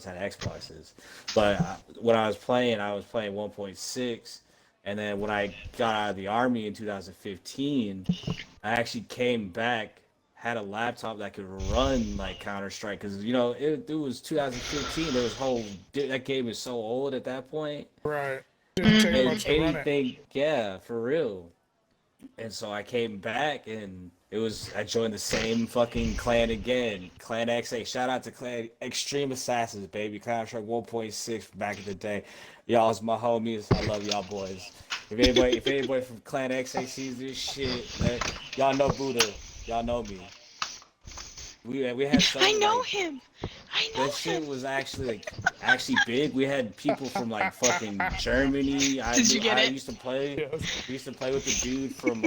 had Xboxes. But when I was playing 1.6. And then when I got out of the army in 2015, I actually came back, had a laptop that could run like Counter-Strike. Because, it was 2015. That game is so old at that point. Right. Didn't take much to run it. Anything, yeah, for real. And so I came back and I joined the same fucking clan again. Clan XA. Shout out to Clan Extreme Assassins, baby. Counter-Strike 1.6 from back in the day. Y'all's my homies. I love y'all boys. If anybody from Clan XA sees this shit, y'all know Buddha. Y'all know me. We had some. I know like, him. I know that shit him. was actually big. We had people from like fucking Germany. Did you get I it? used to play. Yes. We used to play with the dude from.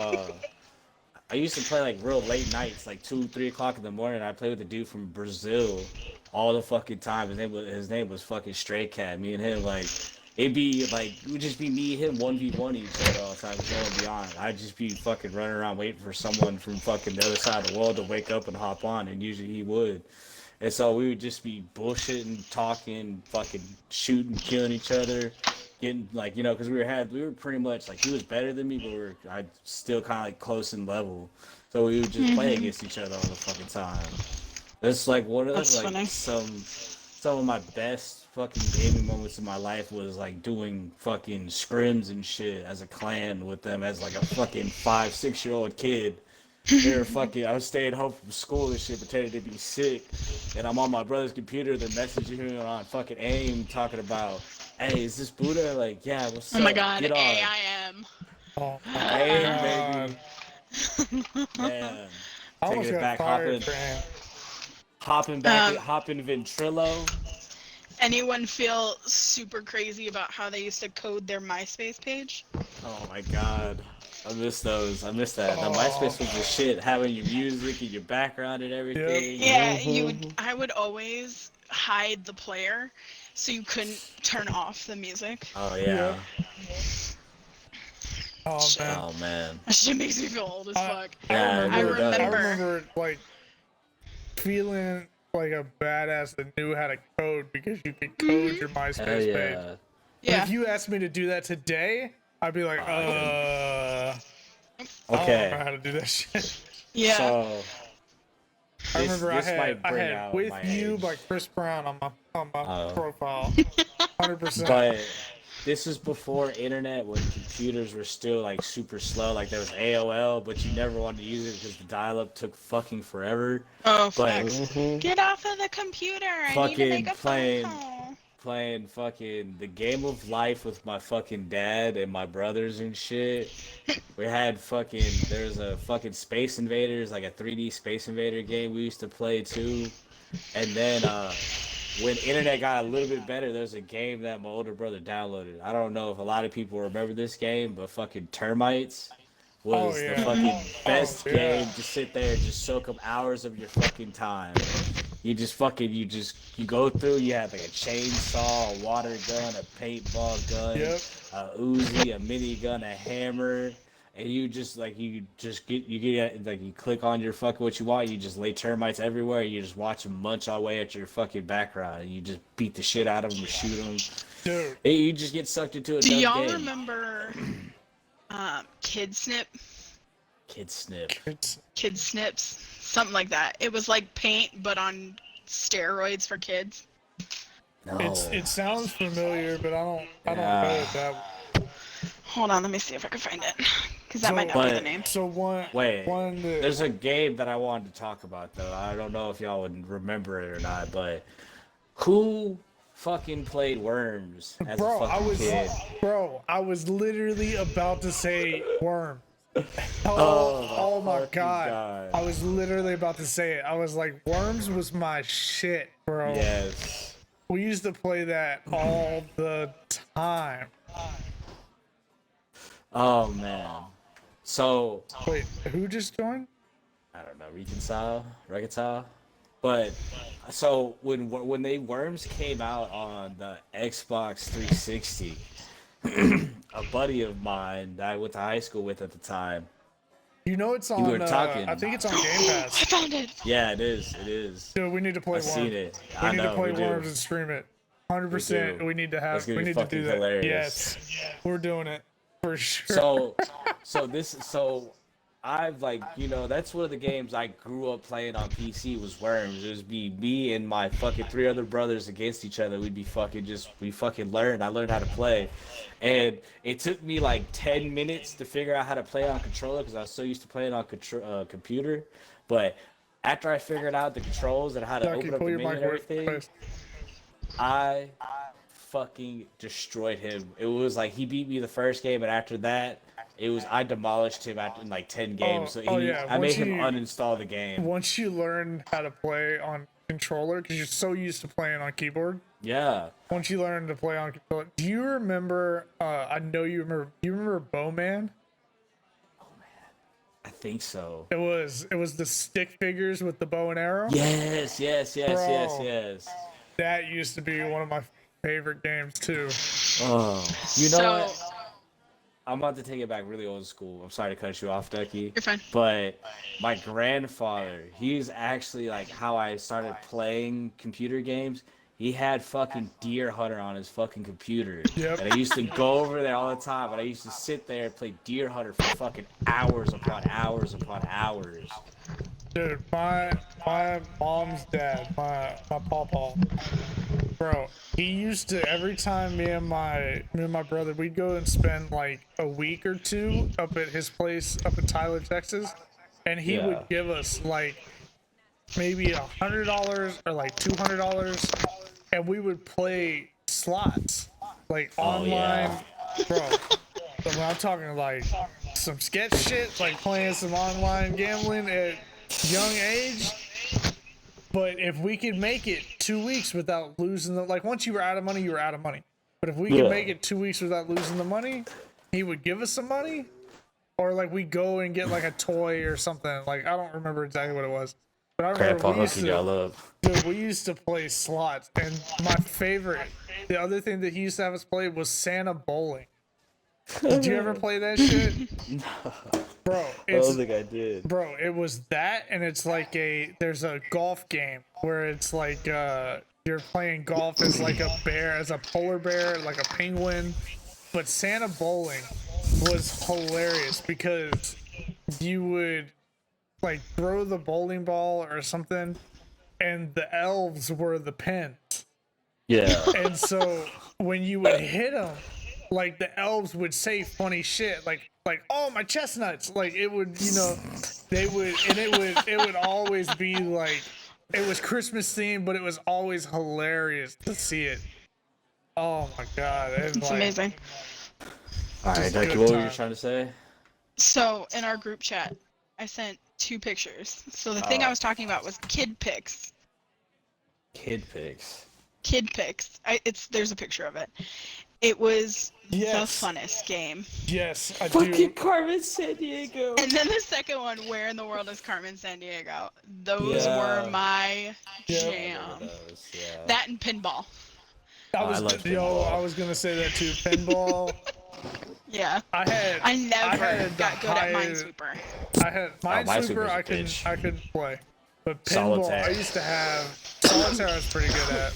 I used to play like real late nights, like 2, 3 o'clock in the morning. I played with the dude from Brazil all the fucking time. His name was fucking Stray Cat. Me and him like. It'd be like it would just be me, him, 1v1 each other all the time. Cause no one be on. I'd just be fucking running around waiting for someone from fucking the other side of the world to wake up and hop on, and usually he would. And so we would just be bullshitting, talking, fucking shooting, killing each other, getting like because we were pretty much like he was better than me, but I still kind of like close in level. So we would just play against each other all the fucking time. That's like one of That's like funny. some of my best fucking gaming moments in my life was like doing fucking scrims and shit as a clan with them as like a fucking 5, 6 year old kid. They were fucking. I was staying home from school and shit, pretending to be sick, and I'm on my brother's computer. They're messaging me on fucking AIM, talking about, "Hey, is this Buddha?" Like, yeah, what's Oh up? my god, Get on. AIM. Oh my AIM, God. baby. Man, I taking almost it got back, fired for him. hopping Ventrilo. Anyone feel super crazy about how they used to code their MySpace page? Oh my god. I miss those. I miss that. The Oh. MySpace was the shit. Having your music and your background and everything. Yeah, I would always hide the player so you couldn't turn off the music. Oh yeah. Oh man. Oh man. That shit makes me feel old as fuck. Yeah, I it really does. I remember. remember like feeling like a badass that knew how to code because you could code your Hell MySpace page. yeah. But Yeah. if you asked me to do that today, I'd be like, I don't Okay. know how to do that shit. Yeah. So I remember I this had might bring "With out my You" age. by Chris Brown on my Oh. profile. 100%. But this was before internet, when computers were still like super slow. Like there was AOL, but you never wanted to use it because the dial-up took fucking forever. Oh, But facts. Get off of the computer. I need to make a phone call. playing fucking the game of life with my fucking dad and my brothers and shit. We had fucking there's a fucking Space Invaders, like a 3D Space Invader game we used to play too. And then when internet got a little bit better, there's a game that my older brother downloaded. I don't know if a lot of people remember this game, but fucking Termites was Oh, yeah. the fucking best yeah. game to sit there and just soak up hours of your fucking time. You go through, you have like a chainsaw, a water gun, a paintball gun, Yep. a Uzi, a minigun, a hammer, and you click on your fucking what you want, you just lay termites everywhere, and you just watch them munch away at your fucking background, and you just beat the shit out of them and shoot them. Dude. And you just get sucked into a Do dumb y'all game. remember Kid Snip? Kid Snip. It's Kid Snips? Something like that. It was like paint, but on steroids for kids. No. it sounds familiar, but I don't know Yeah. that. Hold on, let me see if I can find it. Because that might not be But- the name. So one Wait, that, there's a game that I wanted to talk about though. I don't know if y'all would remember it or not, but who fucking played Worms as bro, a fucking kid? I was literally about to say Worm. Oh, Oh my fucking god. God. I was literally about to say it. I was like, Worms was my shit, bro. Yes. We used to play that all the time. Oh man. So Wait, who just joined? I don't know, reconcile. But so when Worms came out on the Xbox 360, a buddy of mine that I went to high school with at the time. You know it's on. were talking. I think it's on Game I Pass. found it. Yeah, it is. Dude, we need to play I've Worms. seen it. We I need know, to play we do. Worms and stream it. 100%. do. We need to That's have. gonna We be need to fucking do that. hilarious. Yes, we're doing it for sure. So I've that's one of the games I grew up playing on PC was Worms. It was me and my fucking 3 other brothers against each other. We fucking learned. I learned how to play, and it took me like 10 minutes to figure out how to play on controller because I was so used to playing on computer. But after I figured out the controls and how to Ducky, open up pull the your menu mic and away, everything, please. I fucking destroyed him. It was like he beat me the first game, and after that, I demolished him after like 10 games. So yeah. I made Once him you- uninstall the game. Once you learn how to play on controller, because you're so used to playing on keyboard. Yeah. Once you learn to play on controller, do you remember? I know you remember. Do you remember Bowman? I think so. It was the stick figures with the bow and arrow. Yes. Bro. That used to be one of my favorite games too. Oh, you know So- what? I'm about to take it back really old school. I'm sorry to cut you off, Ducky. You're fine. But my grandfather, he's actually like how I started playing computer games. He had fucking Deer Hunter on his fucking computer. Yep. And I used to go over there all the time, and I used to sit there and play Deer Hunter for fucking hours upon hours upon hours. Dude, my mom's dad, my pawpaw, bro, he used to, every time me and my brother, we'd go and spend like a week or two up at his place up in Tyler, Texas, and he Yeah. would give us like maybe $100 or like $200, and we would play slots like online, bro. But I'm talking like some sketch shit, like playing some online gambling at young age. But if we could make it 2 weeks without losing the, like, once you were out of money, you were out of money. But if we could Yeah. make it 2 weeks without losing the money, he would give us some money, or like we go and get like a toy or something. Like, I don't remember exactly what it was, but I remember Grandpa we used hooking to, y'all up. dude, we used to play slots. And my favorite, the other thing that he used to have us play was Santa Bowling. Did you ever play that shit? Bro, I it's, don't think I did. bro, it was that, and it's like there's a golf game where it's like you're playing golf as like a bear, as a polar bear, like a penguin. But Santa Bowling was hilarious because you would like throw the bowling ball or something, and the elves were the pins. Yeah. And so when you would hit them, like the elves would say funny shit, like oh, my chestnuts. Like it would, you know, they would, and it would always be like, it was Christmas themed, but it was always hilarious to see it. Oh my god, It's amazing. All right, Just Ducky, good what were you time. trying to say? So in our group chat, I sent 2 pictures. So the thing I was talking about was kid pics. Kid pics. Kid pics. There's a picture of it. It was Yes. the funnest game. Yes, I do. Carmen San Diego. And then the second one, where in the world is Carmen San Diego? Those Yeah. were my Yeah. jam. Yeah. That and pinball. I I was, like yo, pinball. I was gonna say that too. Pinball. Yeah. I Never had the got good at highest- Minesweeper. I had Minesweeper. Minesweeper's a bitch. I could play, but pinball Solitaire. I used to have. Solitaire I was pretty good at.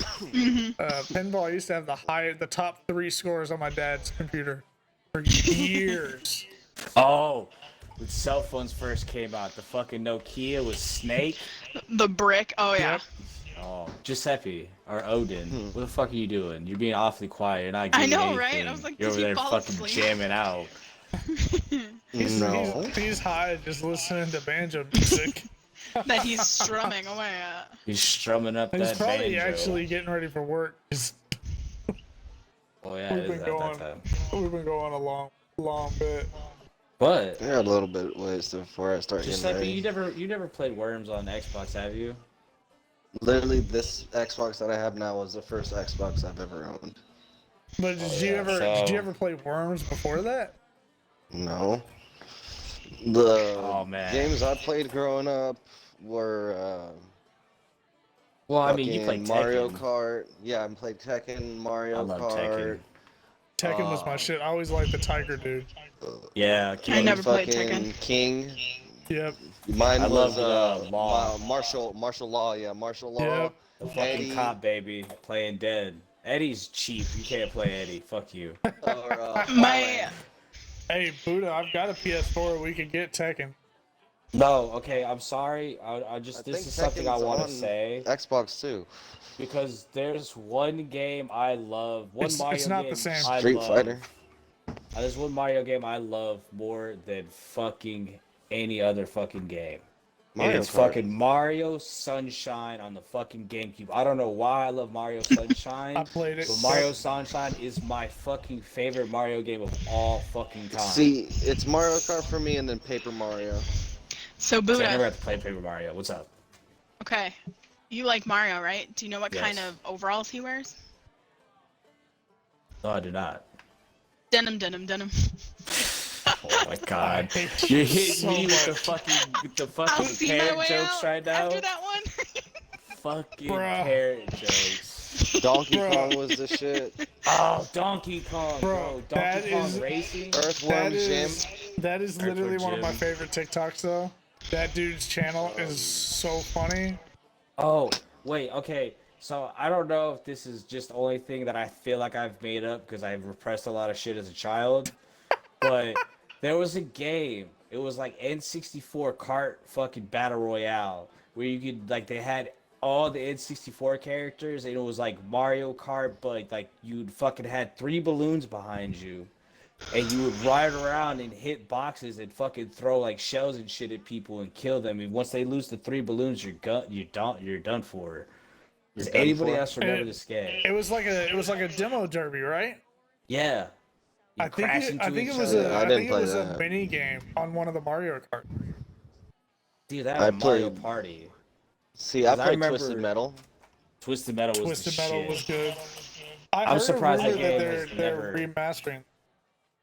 Pinball I used to have the top 3 scores on my dad's computer for years. Oh, when cell phones first came out, the fucking Nokia was Snake. The brick. Oh yeah. Yep. Oh, Giuseppe or Odin. What the fuck are you doing? You're being awfully quiet. You're not I getting know, anything. right? I was like, you're did over he there fall fucking asleep? jamming out. He's high just listening to banjo music. That he's strumming away at. He's strumming up He's that probably banjo. actually getting ready for work. 'Cause Oh yeah, we've it been is at going- that time. we've been going a long bit. But Yeah, a little bit ways before I start getting Giuseppe, ready. you never played Worms on Xbox, have you? Literally, this Xbox that I have now was the first Xbox I've ever owned. But did you yeah, did you so- ever play Worms before that? No. The Oh, man. games I played growing up were Well, I mean, you played fucking Mario Tekken. Kart. Yeah, I played Tekken, Mario I love Kart. Tekken was my shit. I always liked the Tiger dude. Yeah, I King. never played fucking Tekken. King. Yep. Mine I was love Law. martial law. Yeah, martial law. Yep. The fucking Eddie. cop baby playing dead. Eddie's cheap. You can't play Eddie. Fuck you. Or, My Hey, Buddha, I've got a PS4. We could get Tekken. No, okay. I'm sorry. I just I this think is something I Tekken's want on to say Xbox too. because there's one game I love. One It's- Mario it's not game the same. I Street love. Fighter. There's one Mario game I love more than fucking any other fucking game. Mario It's Kart. fucking Mario Sunshine on the fucking GameCube. I don't know why I love Mario Sunshine. I played it. But Mario Sunshine is my fucking favorite Mario game of all fucking time. See, it's Mario Kart for me, and then Paper Mario. So I never Buddha, had to play Paper Mario. What's up? okay, you like Mario, right? Do you know what kind Yes. of overalls he wears? No, I do not. Denim, denim, denim. Oh my god. hate You're you hitting so me with much. the I'll fucking see my parent way jokes out right now. after that one. Fucking Bruh. parent jokes. Donkey Bro. Kong was the shit. Oh, Donkey Kong, Bro, bro. that Donkey Kong is- Racing. Earthworm Jim. That is Earthworm literally one of my Jim. favorite TikToks though. That dude's channel is so funny. Oh, wait, okay. So I don't know if this is just the only thing that I feel like I've made up because I've repressed a lot of shit as a child. But there was a game. It was like N64 kart fucking battle royale where you could like they had all the N64 characters and it was like Mario Kart, but like you'd fucking had 3 balloons behind you. And you would ride around and hit boxes and fucking throw like shells and shit at people and kill them. And once they lose the 3 balloons, you're done for. Does You're done anybody for? else remember this game? It was like a demo derby, right? Yeah. You I think crash it, into I think each it was other. a I I didn't think it play was a that. mini game on one of the Mario Kart. Dude, that I was Mario played- Party. See, I 'Cause I played remember- Twisted Metal. Twisted Metal was Twisted the Metal shit. was good. I I'm heard surprised a that rumor that game was they're never- remastering.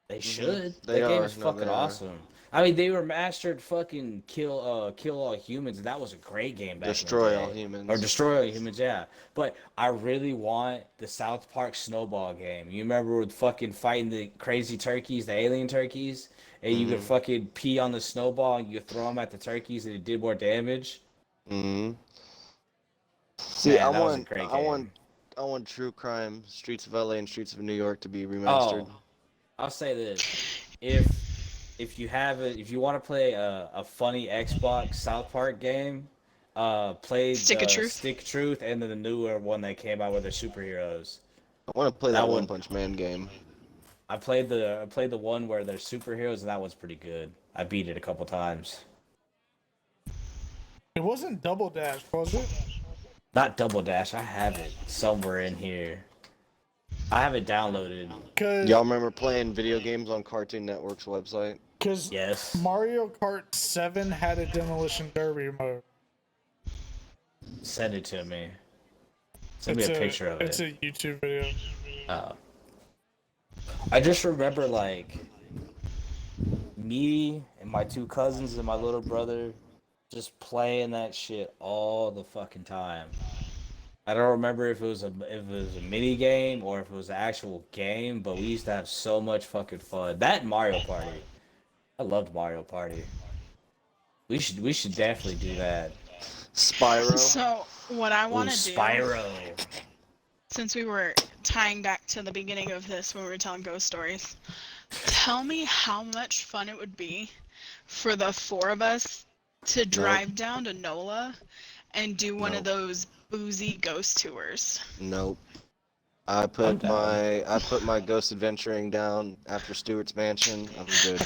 They should. They That game are. is No, fucking they are. awesome. I mean, they were mastered fucking kill all humans, and that was a great game back in Destroy the all day. humans. Or destroy all humans, yeah. But I really want the South Park Snowball game. You remember with fucking fighting the crazy turkeys, the alien turkeys, and you could fucking pee on the snowball and you could throw them at the turkeys and it did more damage. Mm-hmm. See, Man, I that was a want, great I game. want True Crime, Streets of LA, and Streets of New York to be remastered. Oh, I'll say this: if you want to play a funny Xbox South Park game, play Stick of Truth? Stick of Truth, and then the newer one that came out with the superheroes. I want to play that that one- One Punch Man game. I played the one where they're superheroes, and that one's pretty good. I beat it a couple times. It wasn't Double Dash, was it? Not Double Dash. I have it somewhere in here. I have it downloaded. Cause, Y'all remember playing video games on Cartoon Network's website? 'cause Yes. Mario Kart 7 had a demolition derby mode. Send it to me. Send me a picture of It's it. a YouTube video. I just remember like me and my 2 cousins and my little brother just playing that shit all the fucking time. I don't remember if it was a mini game or if it was an actual game, but we used to have so much fucking fun. That and Mario Party. I loved Mario Party. We should definitely do that. Spyro. So what I want Ooh, to do, Spyro. since we were tying back to the beginning of this when we were telling ghost stories, tell me how much fun it would be for the 4 of us to drive down to NOLA and do one of those boozy ghost tours. Nope. I put my ghost adventuring down after Stewart's Mansion. I'm good.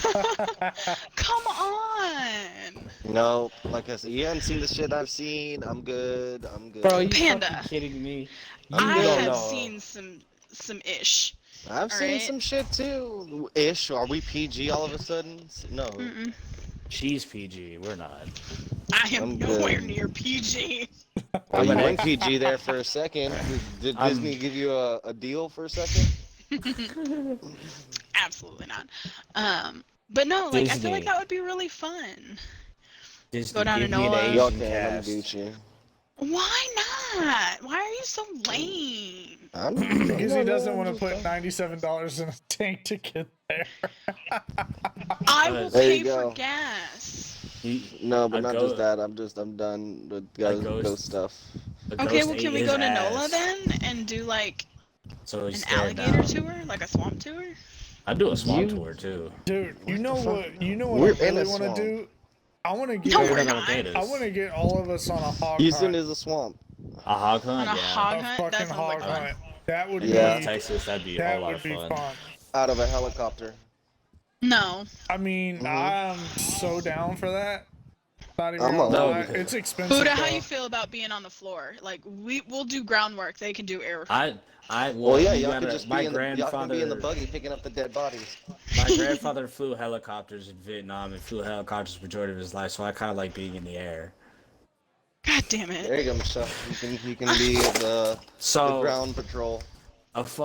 Come on! Nope. Like I said, you haven't seen the shit I've seen. I'm good. Bro, you Panda. fucking kidding me? You I don't have know. seen some ish. I've seen Alright. some shit too. Ish. Are we PG all of a sudden? No. Mm-mm. She's PG. We're not. I am I'm nowhere good. near PG. Well, you I'm an went PG there for a second. Did I'm- Disney give you a deal for a second? Absolutely not. But no, like I feel like Disney. that would be really fun. Disney, Go down to give me an NOLA. Asian Y'all can. I'm cast. Gucci. Why not? Why are you so lame? Because he doesn't want to put $97 in a tank to get there. I will There pay you go. for gas. No, but A not go- just that. I'm done with ghost stuff. A Okay, ghost well, can ate we his go to ass. NOLA then and do like So an he's scared alligator now. tour, like a swamp tour? I'd do a swamp You- tour too. Dude, you know what? You know We're what I in a really want to swamp. do? I want to get. No, We're we're not not. gonna date I us. want to get all of us on a hog Houston hunt. is a swamp. A hog hunt, On a yeah. hog A hunt? fucking That sounds hog like fun. hunt. That would Yeah. be. Texas, that'd be a whole That lot would of be fun. fun. Out of a helicopter. No. I mean, Mhm. I'm so down for that. Not even I'm gonna a- lie. No, It's expensive. Buddha, how though. you feel about being on the floor? Like we'll do groundwork. They can do air. Well, yeah, you y'all could gotta, just my be in the y'all can be in the grandfather, buggy picking up the dead bodies. my grandfather flew helicopters in Vietnam and flew helicopters majority of his life, so I kind of like being in the air. God damn it. There you go, Michelle. You can be the So ground patrol. a That's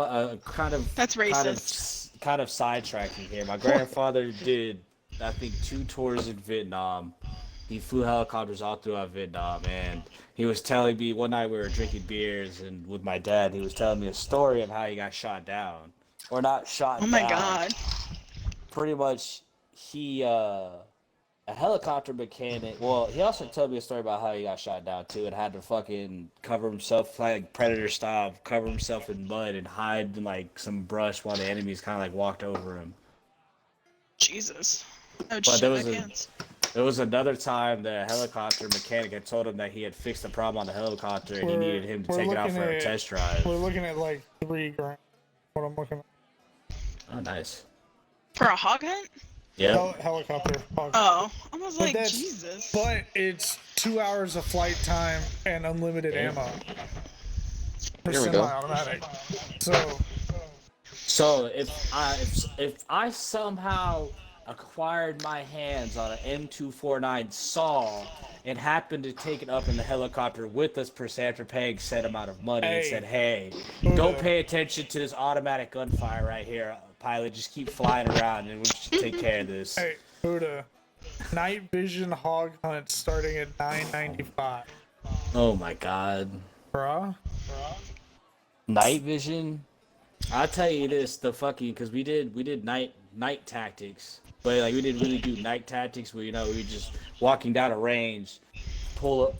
racist. kind of sidetracking here. My grandfather did, I think, 2 tours in Vietnam. He flew helicopters all throughout Vietnam, and he was telling me one night we were drinking beers and with my dad. He was telling me a story of how he got shot down, or not shot Oh down. my god. Pretty much, a helicopter mechanic. Well, he also told me a story about how he got shot down too, and had to fucking cover himself like Predator style, cover himself in mud and hide in like some brush while the enemies kind of like walked over him. Jesus. I would But shit there my was a- pants. There was another time that a helicopter mechanic had told him that he had fixed the problem on the helicopter and he We're- needed him to we're take it out looking for a at- test drive. We're looking at like $3,000. What I'm looking at. Oh, nice. For a hog hunt? Yep. Helicopter. hog. Oh. I was But like, that's- Jesus. But it's 2 hours of flight time and unlimited ammo. For Here we go. semi-automatic. So if I somehow acquired my hands on an M249 saw and happened to take it up in the helicopter with us per after paying set amount of money and Hey. said, hey, Buddha. don't pay attention to this automatic gunfire right here, pilot. Just keep flying around and we'll just take care of this. Hey, Buddha. Night vision hog hunt starting at $9.95. Oh my god. Bruh. Night vision. I'll tell you this, the fucking, because we did night tactics, but like we didn't really do night tactics where, you know, we just walking down a range, pull up,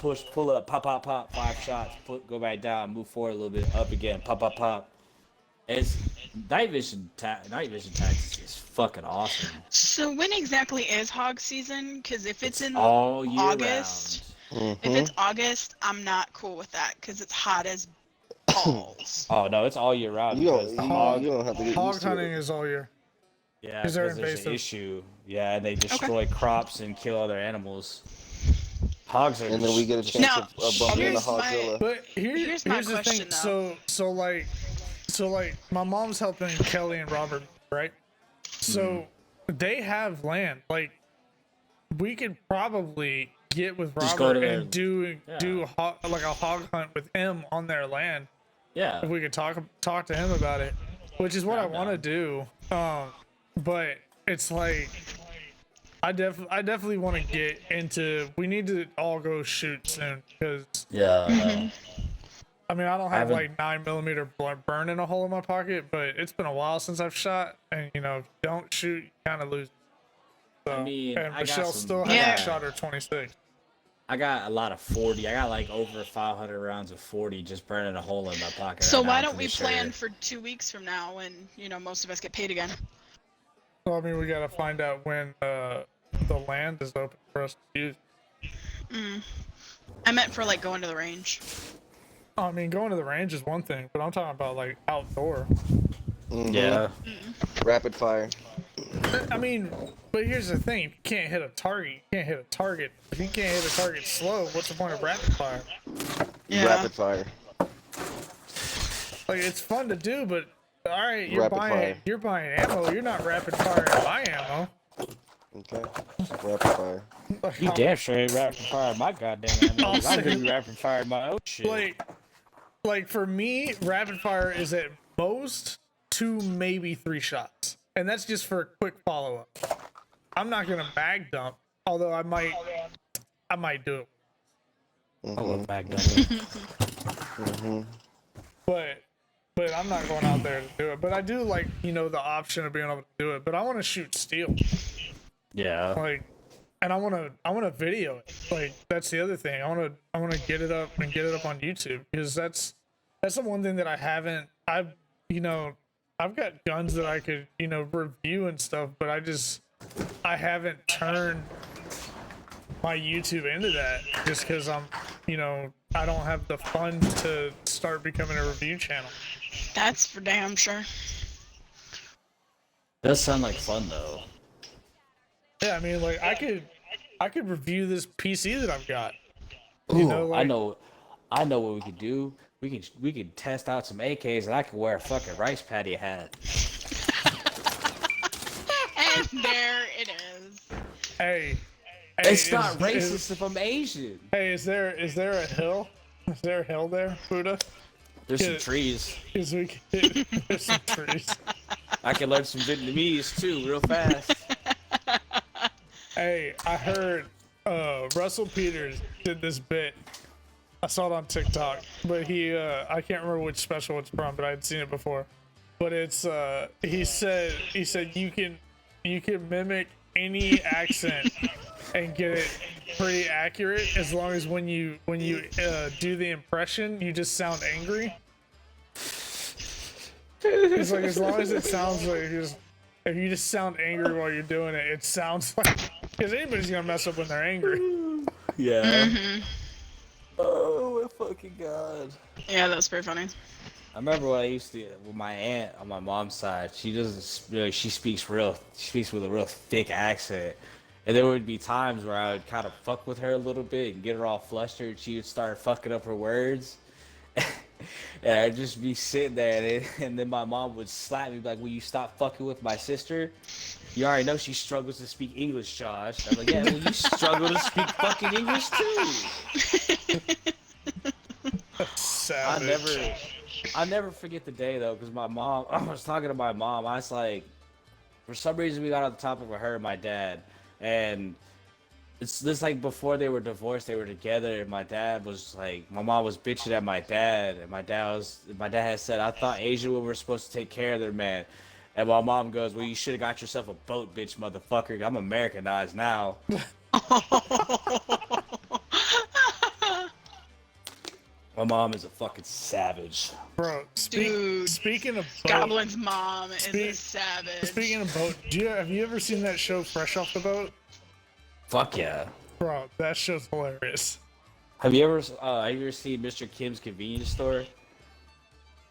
pop, 5 shots, go back down, move forward a little bit, up again, pop. It's night vision tactics is fucking awesome. So when exactly is hog season? Because if it's in All year August, round. if it's August, I'm not cool with that because it's hot as balls. Oh no, it's all year round You because don't, the you, hog, you don't have to get Hog used to hunting it. is all year. yeah, 'cause they're because there's an invasive. issue. Yeah, and they destroy crops and kill other animals. Hogs are And then we get a chance Now, of bumping into here's my- Hogzilla. But Here's my here's the thing. question, So like my mom's helping Kelly and Robert, right? So they have land. Like we could probably get with Just go Robert to their- and do like a hog hunt with him on their land. yeah. If we could talk to him about it, which is what I I'm want to do. But it's like I definitely want to get into. We need to all go shoot soon because Yeah. I mean I don't have haven't- like 9mm burn in a hole in my pocket, but it's been a while since I've shot, and you know, if you don't shoot, you kind of lose. So, I mean, and I got Michelle some- still Yeah. hasn't shot her 26. I got a lot of 40. I got like over 500 rounds of 40 just burning a hole in my pocket. So right now, why I'm don't we pretty plan sure. for 2 weeks from now when, you know, most of us get paid again? So I mean, we gotta find out when the land is open for us to use. I meant for like going to the range. I mean, going to the range is one thing, but I'm talking about like outdoor. Yeah. Rapid fire. I mean, but here's the thing: if you can't hit a target, you can't hit a target. If you can't hit a target slow, what's the point of rapid fire? Yeah. Rapid fire. Like it's fun to do, but all right, you're Rapid buying fire. ammo. You're not rapid firing my ammo. Okay. Rapid fire. You damn sure ain't rapid fire my goddamn ammo. I'm gonna be rapid fire my own shit. Like for me, rapid fire is at most 2, maybe 3 shots, and that's just for a quick follow up. I'm not gonna bag dump, although I might do it. I love back dumping. But I'm not going out there to do it. But I do like, you know, the option of being able to do it. But I want to shoot steel, Yeah. like, and I want to video it. Like that's the other thing. I want to get it up and get it up on YouTube because that's the one thing that I haven't. I've got guns that I could, you know, review and stuff, but I haven't turned my YouTube into that just because I'm, you know, I don't have the funds to start becoming a review channel. That's for damn sure. Does sound like fun though. Yeah, I mean, like I I could review this PC that I've got. Ooh, You know, like, I know what we could do. We could test out some AKs, and I could wear a fucking rice patty hat. And there it is. hey, It's not racist if I'm Asian. Hey, is there a hill? Is there a hill there, Buddha? There's some Yeah. trees. Because we can, there's some trees. I can learn some Vietnamese too, real fast. Hey, I heard Russell Peters did this bit. I saw it on TikTok, but he I can't remember which special it's from, but I'd seen it before. But it's he said you can mimic any accent and get it pretty accurate as long as when you do the impression you just sound angry. It's like as long as it sounds like if you just sound angry while you're doing it, it sounds like because anybody's gonna mess up when they're angry. Yeah. Mm-hmm. Oh my fucking god. Yeah, that was pretty funny. I remember what I used to with my aunt on my mom's side. She doesn't really. She speaks with a real thick accent, and there would be times where I would kind of fuck with her a little bit and get her all flustered. She would start fucking up her words, and I'd just be sitting there, and then my mom would slap me like, "Will you stop fucking with my sister? You already know she struggles to speak English, Josh." I'm like, "Yeah, well, you struggle to speak fucking English too." Savage. I never forget the day though, because my mom. I was talking to my mom. I was like, for some reason we got on the topic with her and my dad, and it's this like before they were divorced, they were together, and my dad was like, my mom was bitching at my dad, and my dad had said, "I thought Asian women were supposed to take care of their man," and my mom goes, "Well, you should have got yourself a boat, bitch, motherfucker. I'm Americanized now." My mom is a fucking savage. Bro, Dude, speaking of boat, Goblin's mom is a savage. speaking of boat, have you ever seen that show Fresh Off the Boat? Fuck yeah. Bro, that show's hilarious. Have you ever seen Mr. Kim's Convenience Store?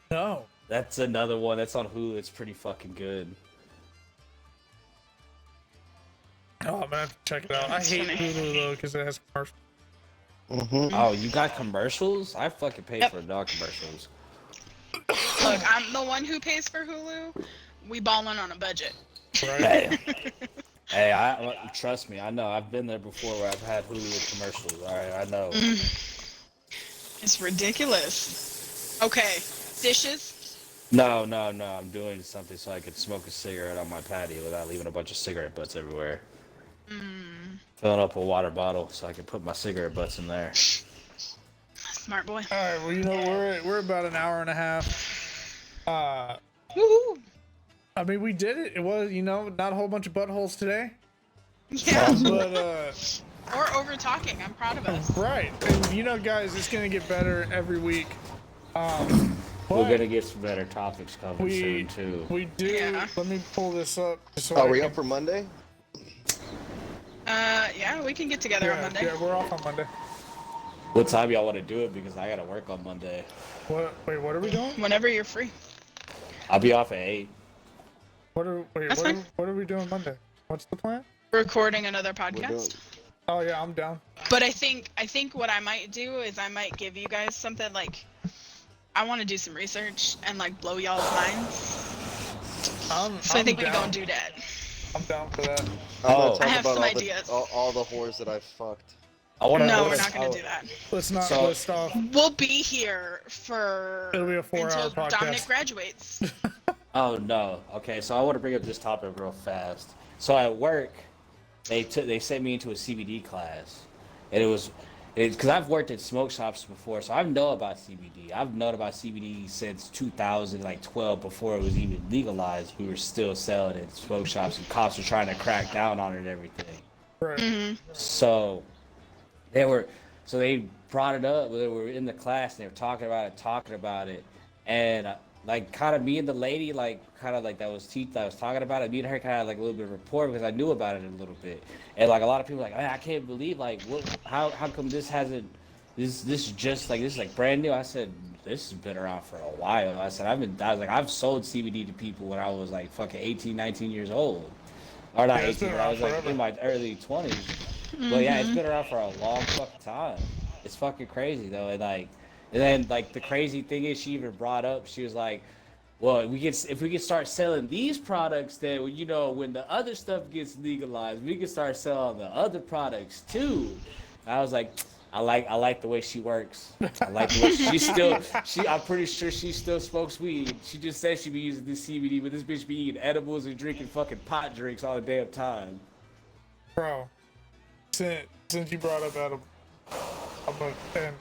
No. That's another one. That's on Hulu. It's pretty fucking good. Oh, I'm gonna have to check it out. I hate funny. Hulu though because it has commercials. Mm-hmm. Oh, you got commercials? I fucking pay Yep. for dog commercials. Look, I'm the one who pays for Hulu. We ballin' on a budget. Right? Hey, I trust me. I know. I've been there before where I've had Hulu with commercials. All right, I know. It's ridiculous. Okay, dishes. No. I'm doing something so I could smoke a cigarette on my patio without leaving a bunch of cigarette butts everywhere. Filling up a water bottle so I can put my cigarette butts in there. Smart boy. All right. Well, you know we're about an hour and a half. Woohoo! I mean, we did it. It was not a whole bunch of buttholes today, Yeah. but Or over talking. I'm proud of us. right. And guys, it's gonna get better every week. We're But gonna get some better topics coming soon too. we do. Yeah. Let me pull this up. So Are I we can- up for Monday? Yeah, we can get together on Monday. Yeah, we're off on Monday. What time y'all want to do it? Because I gotta work on Monday. What? Wait, what are we doing? Whenever you're free. I'll be off at 8. That's fine. What are we doing Monday? What's the plan? Recording another We're doing. podcast. Oh yeah, I'm down. But I think what I might do is I might give you guys something like I want to do some research and like blow y'all's minds. So I think we down. don't do that. I'm down for that. I'm Oh. gonna talk I have about some all ideas. all the whores that I've fucked. I want to. No, we're not gonna do that. Let's not So- list off. We'll be here for It'll be a 4-hour until podcast. Dominic graduates. Oh no. Okay, so I want to bring up this topic real fast. So at work, they sent me into a CBD class, and it's because I've worked at smoke shops before, so I know about CBD. I've known about CBD since 2012, before it was even legalized. We were still selling it at smoke shops, and cops were trying to crack down on it and everything. Right. So they brought it up. They were in the class and they were talking about it, and like kind of me and the lady that was talking about it. Me and her kind of like a little bit of rapport because I knew about it a little bit, and like a lot of people were like, man, I can't believe how come this hasn't this is just like this is like brand new. I said this has been around for a while. I said I've sold CBD to people when I was like fucking 18, 19 years old, or not Yeah, it's 18, been but I around was like forever. in my early 20s. But yeah, it's been around for a long fucking time. It's fucking crazy though, and then like the crazy thing is, she even brought up, she was like, well, if we could start selling these products, then when the other stuff gets legalized, we can start selling the other products too. And I was like, I like the way she works. I like the way I'm pretty sure she still smokes weed. She just said she be using this CBD, but this bitch be eating edibles and drinking fucking pot drinks all the damn time. Bro, since you brought up edible, and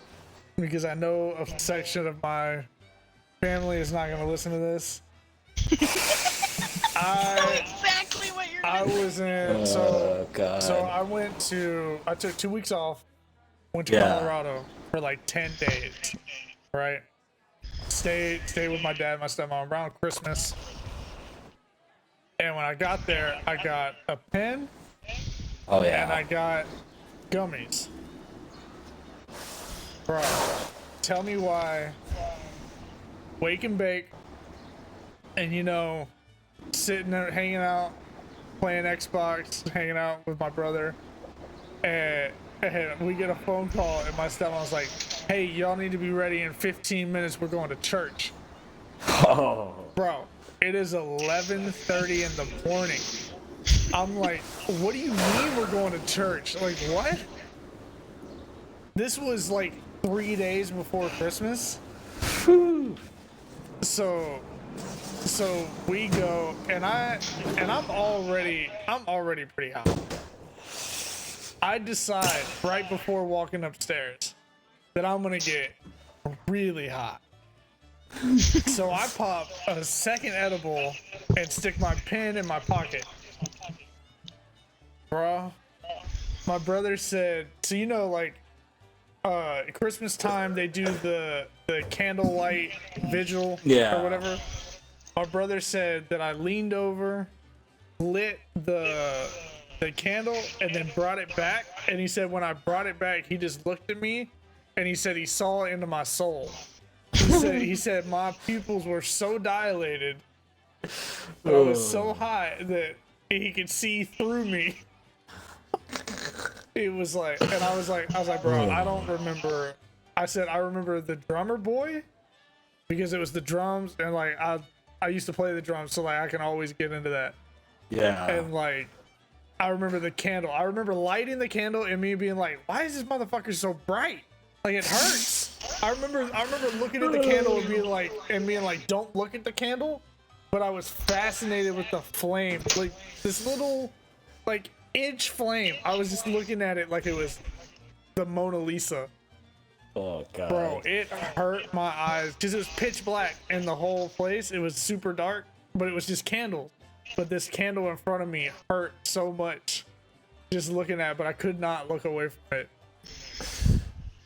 because I know a section of my family is not gonna listen to this. I know exactly what you're I gonna was in God. so I took 2 weeks off, went to Colorado for like 10 days, right? Stayed with my dad and my stepmom around Christmas. And when I got there, I got a pen. Oh yeah. And I got gummies. Bro, tell me why wake and bake and sitting there hanging out, playing Xbox, hanging out with my brother, and we get a phone call and my stepmom's like, hey, y'all need to be ready in 15 minutes, we're going to church. Oh. Bro, it is 11:30 in the morning. I'm like, what do you mean we're going to church? Like, what? This was like 3 days before Christmas. So we go, and I'm already pretty hot. I decide right before walking upstairs that I'm gonna get really hot. So I pop a second edible and stick my pen in my pocket. Bro, my brother said, so Christmas time they do the candlelight vigil or whatever. My brother said that I leaned over, lit the candle, and then brought it back. And he said when I brought it back, he just looked at me, and he said he saw into my soul. He said my pupils were so dilated, but I was so high that he could see through me. It was like, and I was like, bro, I don't remember. I said I remember the drummer boy because it was the drums, and like I used to play the drums, so like I can always get into that. Yeah. And like I remember the candle. I remember lighting the candle and me being like, why is this motherfucker so bright? Like it hurts. I remember looking at the candle and being like, don't look at the candle. But I was fascinated with the flame, like this little like inch flame. I was just looking at it like it was the Mona Lisa. Oh god. Bro, it hurt my eyes because it was pitch black in the whole place. It was super dark, but it was just candles. But this candle in front of me hurt so much just looking at it, but I could not look away from it.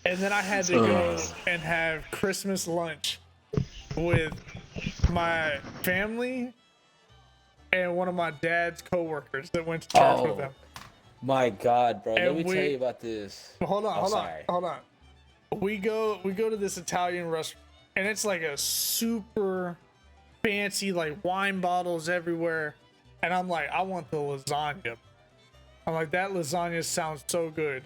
And then I had to go and have Christmas lunch with my family and one of my dad's coworkers that went to church with them. My god, bro. And Let me tell you about this. Hold on. We go to this Italian restaurant, and it's like a super fancy, like wine bottles everywhere. And I'm like, I want the lasagna. I'm like, that lasagna sounds so good.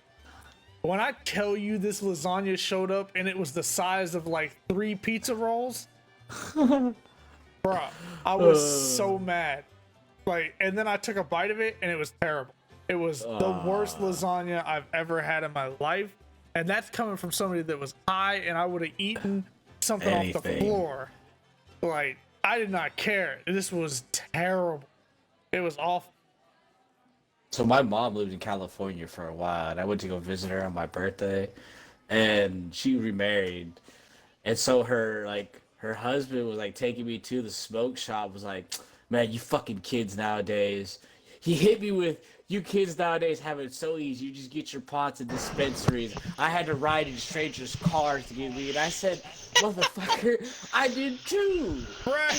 When I tell you this lasagna showed up and it was the size of like 3 pizza rolls, bro, I was so mad. Like, and then I took a bite of it and it was terrible. It was the worst lasagna I've ever had in my life. And that's coming from somebody that was high, and I would have eaten something off the floor. Like, I did not care. This was terrible. It was awful. So my mom lived in California for a while, and I went to go visit her on my birthday, and she remarried. And so her husband was like taking me to the smoke shop, was like, man, you fucking kids nowadays. He hit me with, you kids nowadays have it so easy. You just get your pots at dispensaries. I had to ride in strangers' cars to get weed. I said, motherfucker, I did too. Right.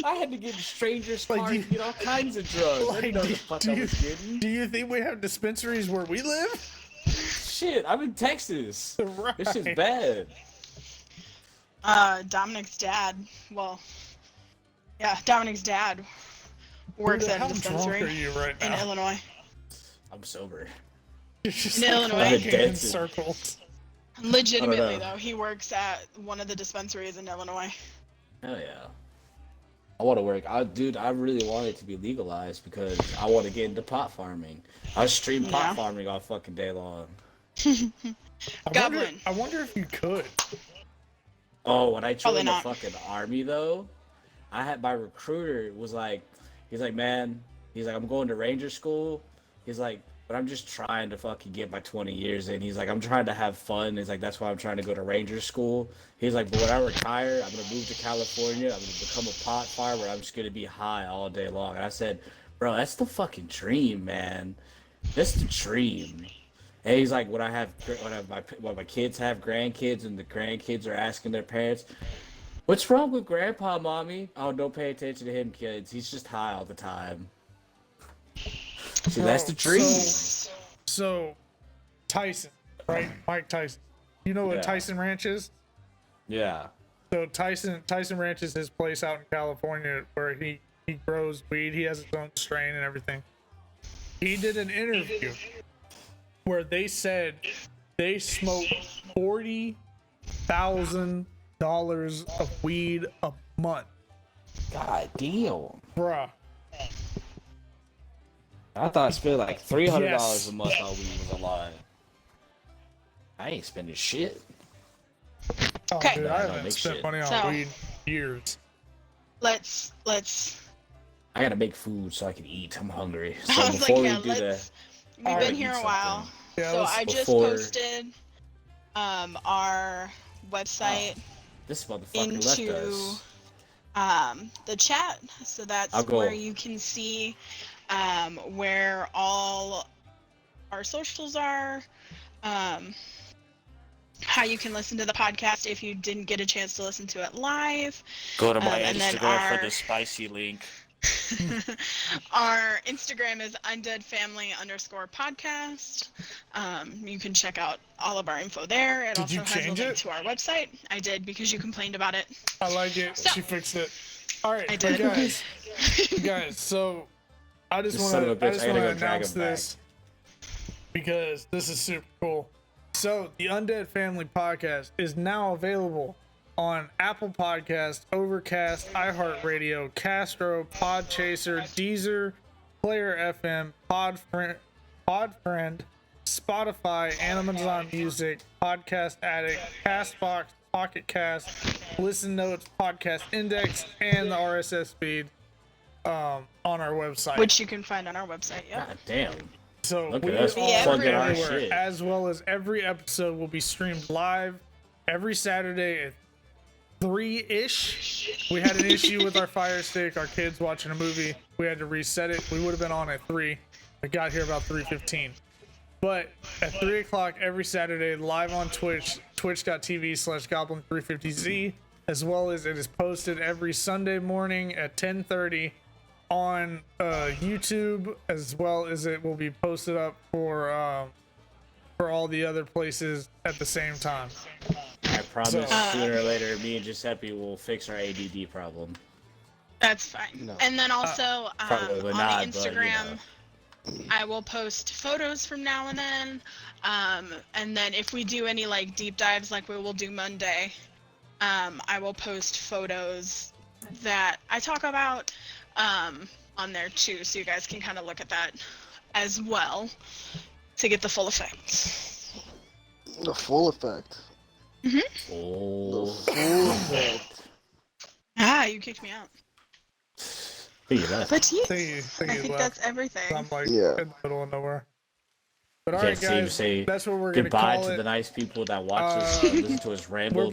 I had to get in strangers' cars to get all kinds of drugs. I didn't know the fuck I was getting. Do you think we have dispensaries where we live? Shit, I'm in Texas. Right. This shit's bad. Dominic's dad. Dominic's dad works at a dispensary right in Illinois. I'm sober. You're just In like Illinois. walking in Dancing. circles. Legitimately, know. though, he works at one of the dispensaries in Illinois. Hell yeah. I want to work. Dude, I really want it to be legalized because I want to get into pot farming. I stream pot Yeah. farming all fucking day long. Goblin. I wonder if you could. Oh, when I Probably joined the not. fucking army though, I had my recruiter was like, he's like, man, he's like, I'm going to ranger school. He's like, but I'm just trying to fucking get my 20 years in. He's like, I'm trying to have fun. He's like, that's why I'm trying to go to ranger school. He's like, but when I retire, I'm gonna move to California. I'm gonna become a pot farmer. I'm just gonna be high all day long. And I said, bro, that's the fucking dream, man. That's the dream. And he's like, when my kids have grandkids and the grandkids are asking their parents, what's wrong with grandpa, mommy? Oh, don't pay attention to him, kids. He's just high all the time. See, that's the Bro, dream. So, Tyson, right? Mike Tyson. You know what Yeah. Tyson Ranch is? Yeah. So Tyson Ranch is his place out in California where he grows weed. He has his own strain and everything. He did an interview where they said they smoke $40,000 of weed a month, God damn. bruh. I thought I spent like $300 Yes. a month on weed was a lot. I ain't spending shit. Oh, Okay. dude, No, I I don't haven't make spent shit. money on So- weed in years. Let's. I gotta make food so I can eat. I'm hungry. So I was before like, we yeah, do let's. We've Alright, been here a while, Yeah, so let's- I just before- posted our website this motherfucker left into us. the chat. So that's I'll go. where you can see where all our socials are, how you can listen to the podcast if you didn't get a chance to listen to it live. Go to my And then Instagram for our- the spicy link. Our Instagram is undeadfamily_podcast. You can check out all of our info there. It Did also you has a change link it? to our website. I did because you complained about it. I like it. So- She fixed it. All right, I but did. guys. So I just This son want of to a bitch, I gotta go drag announce him back. this because this is super cool. So the Undead Family Podcast is now available on Apple Podcast, Overcast, iHeartRadio, Castro, Podchaser, Deezer, Player FM, Podfriend, Spotify, Amazon Music, Podcast Addict, Castbox, Pocket Cast, Listen Notes, Podcast Index, and the RSS feed on our website. Which you can find on our website. Yep. God damn. So Look we at us are plugging our everywhere, shit. as well as every episode will be streamed live every Saturday at 3-ish. We had an issue with our Fire Stick, our kids watching a movie. We had to reset it. We would have been on at 3. I got here about 3:15. But at 3 o'clock every Saturday, live on Twitch, twitch.tv/goblin350z, as well as it is posted every Sunday morning at 10:30 on YouTube, as well as it will be posted up for all the other places at the same time. I promise So- sooner or later, me and Giuseppe will fix our ADD problem. That's fine. No. And then also Probably on not, the but, you Instagram, know. I will post photos from now and then. And then if we do any like deep dives like we will do Monday, I will post photos that I talk about on there too, so you guys can kind of look at that as well to get the full effect. The full effect. The Oh. full effect. Ah, you kicked me out. Look at that. But yeah, Thank you, I thank you, think left. that's everything. I'm like Yeah. in the middle of nowhere. But all Can't right, seem to guys, say that's what we're gonna goodbye call to it. the nice people that watch us and listen to us ramble.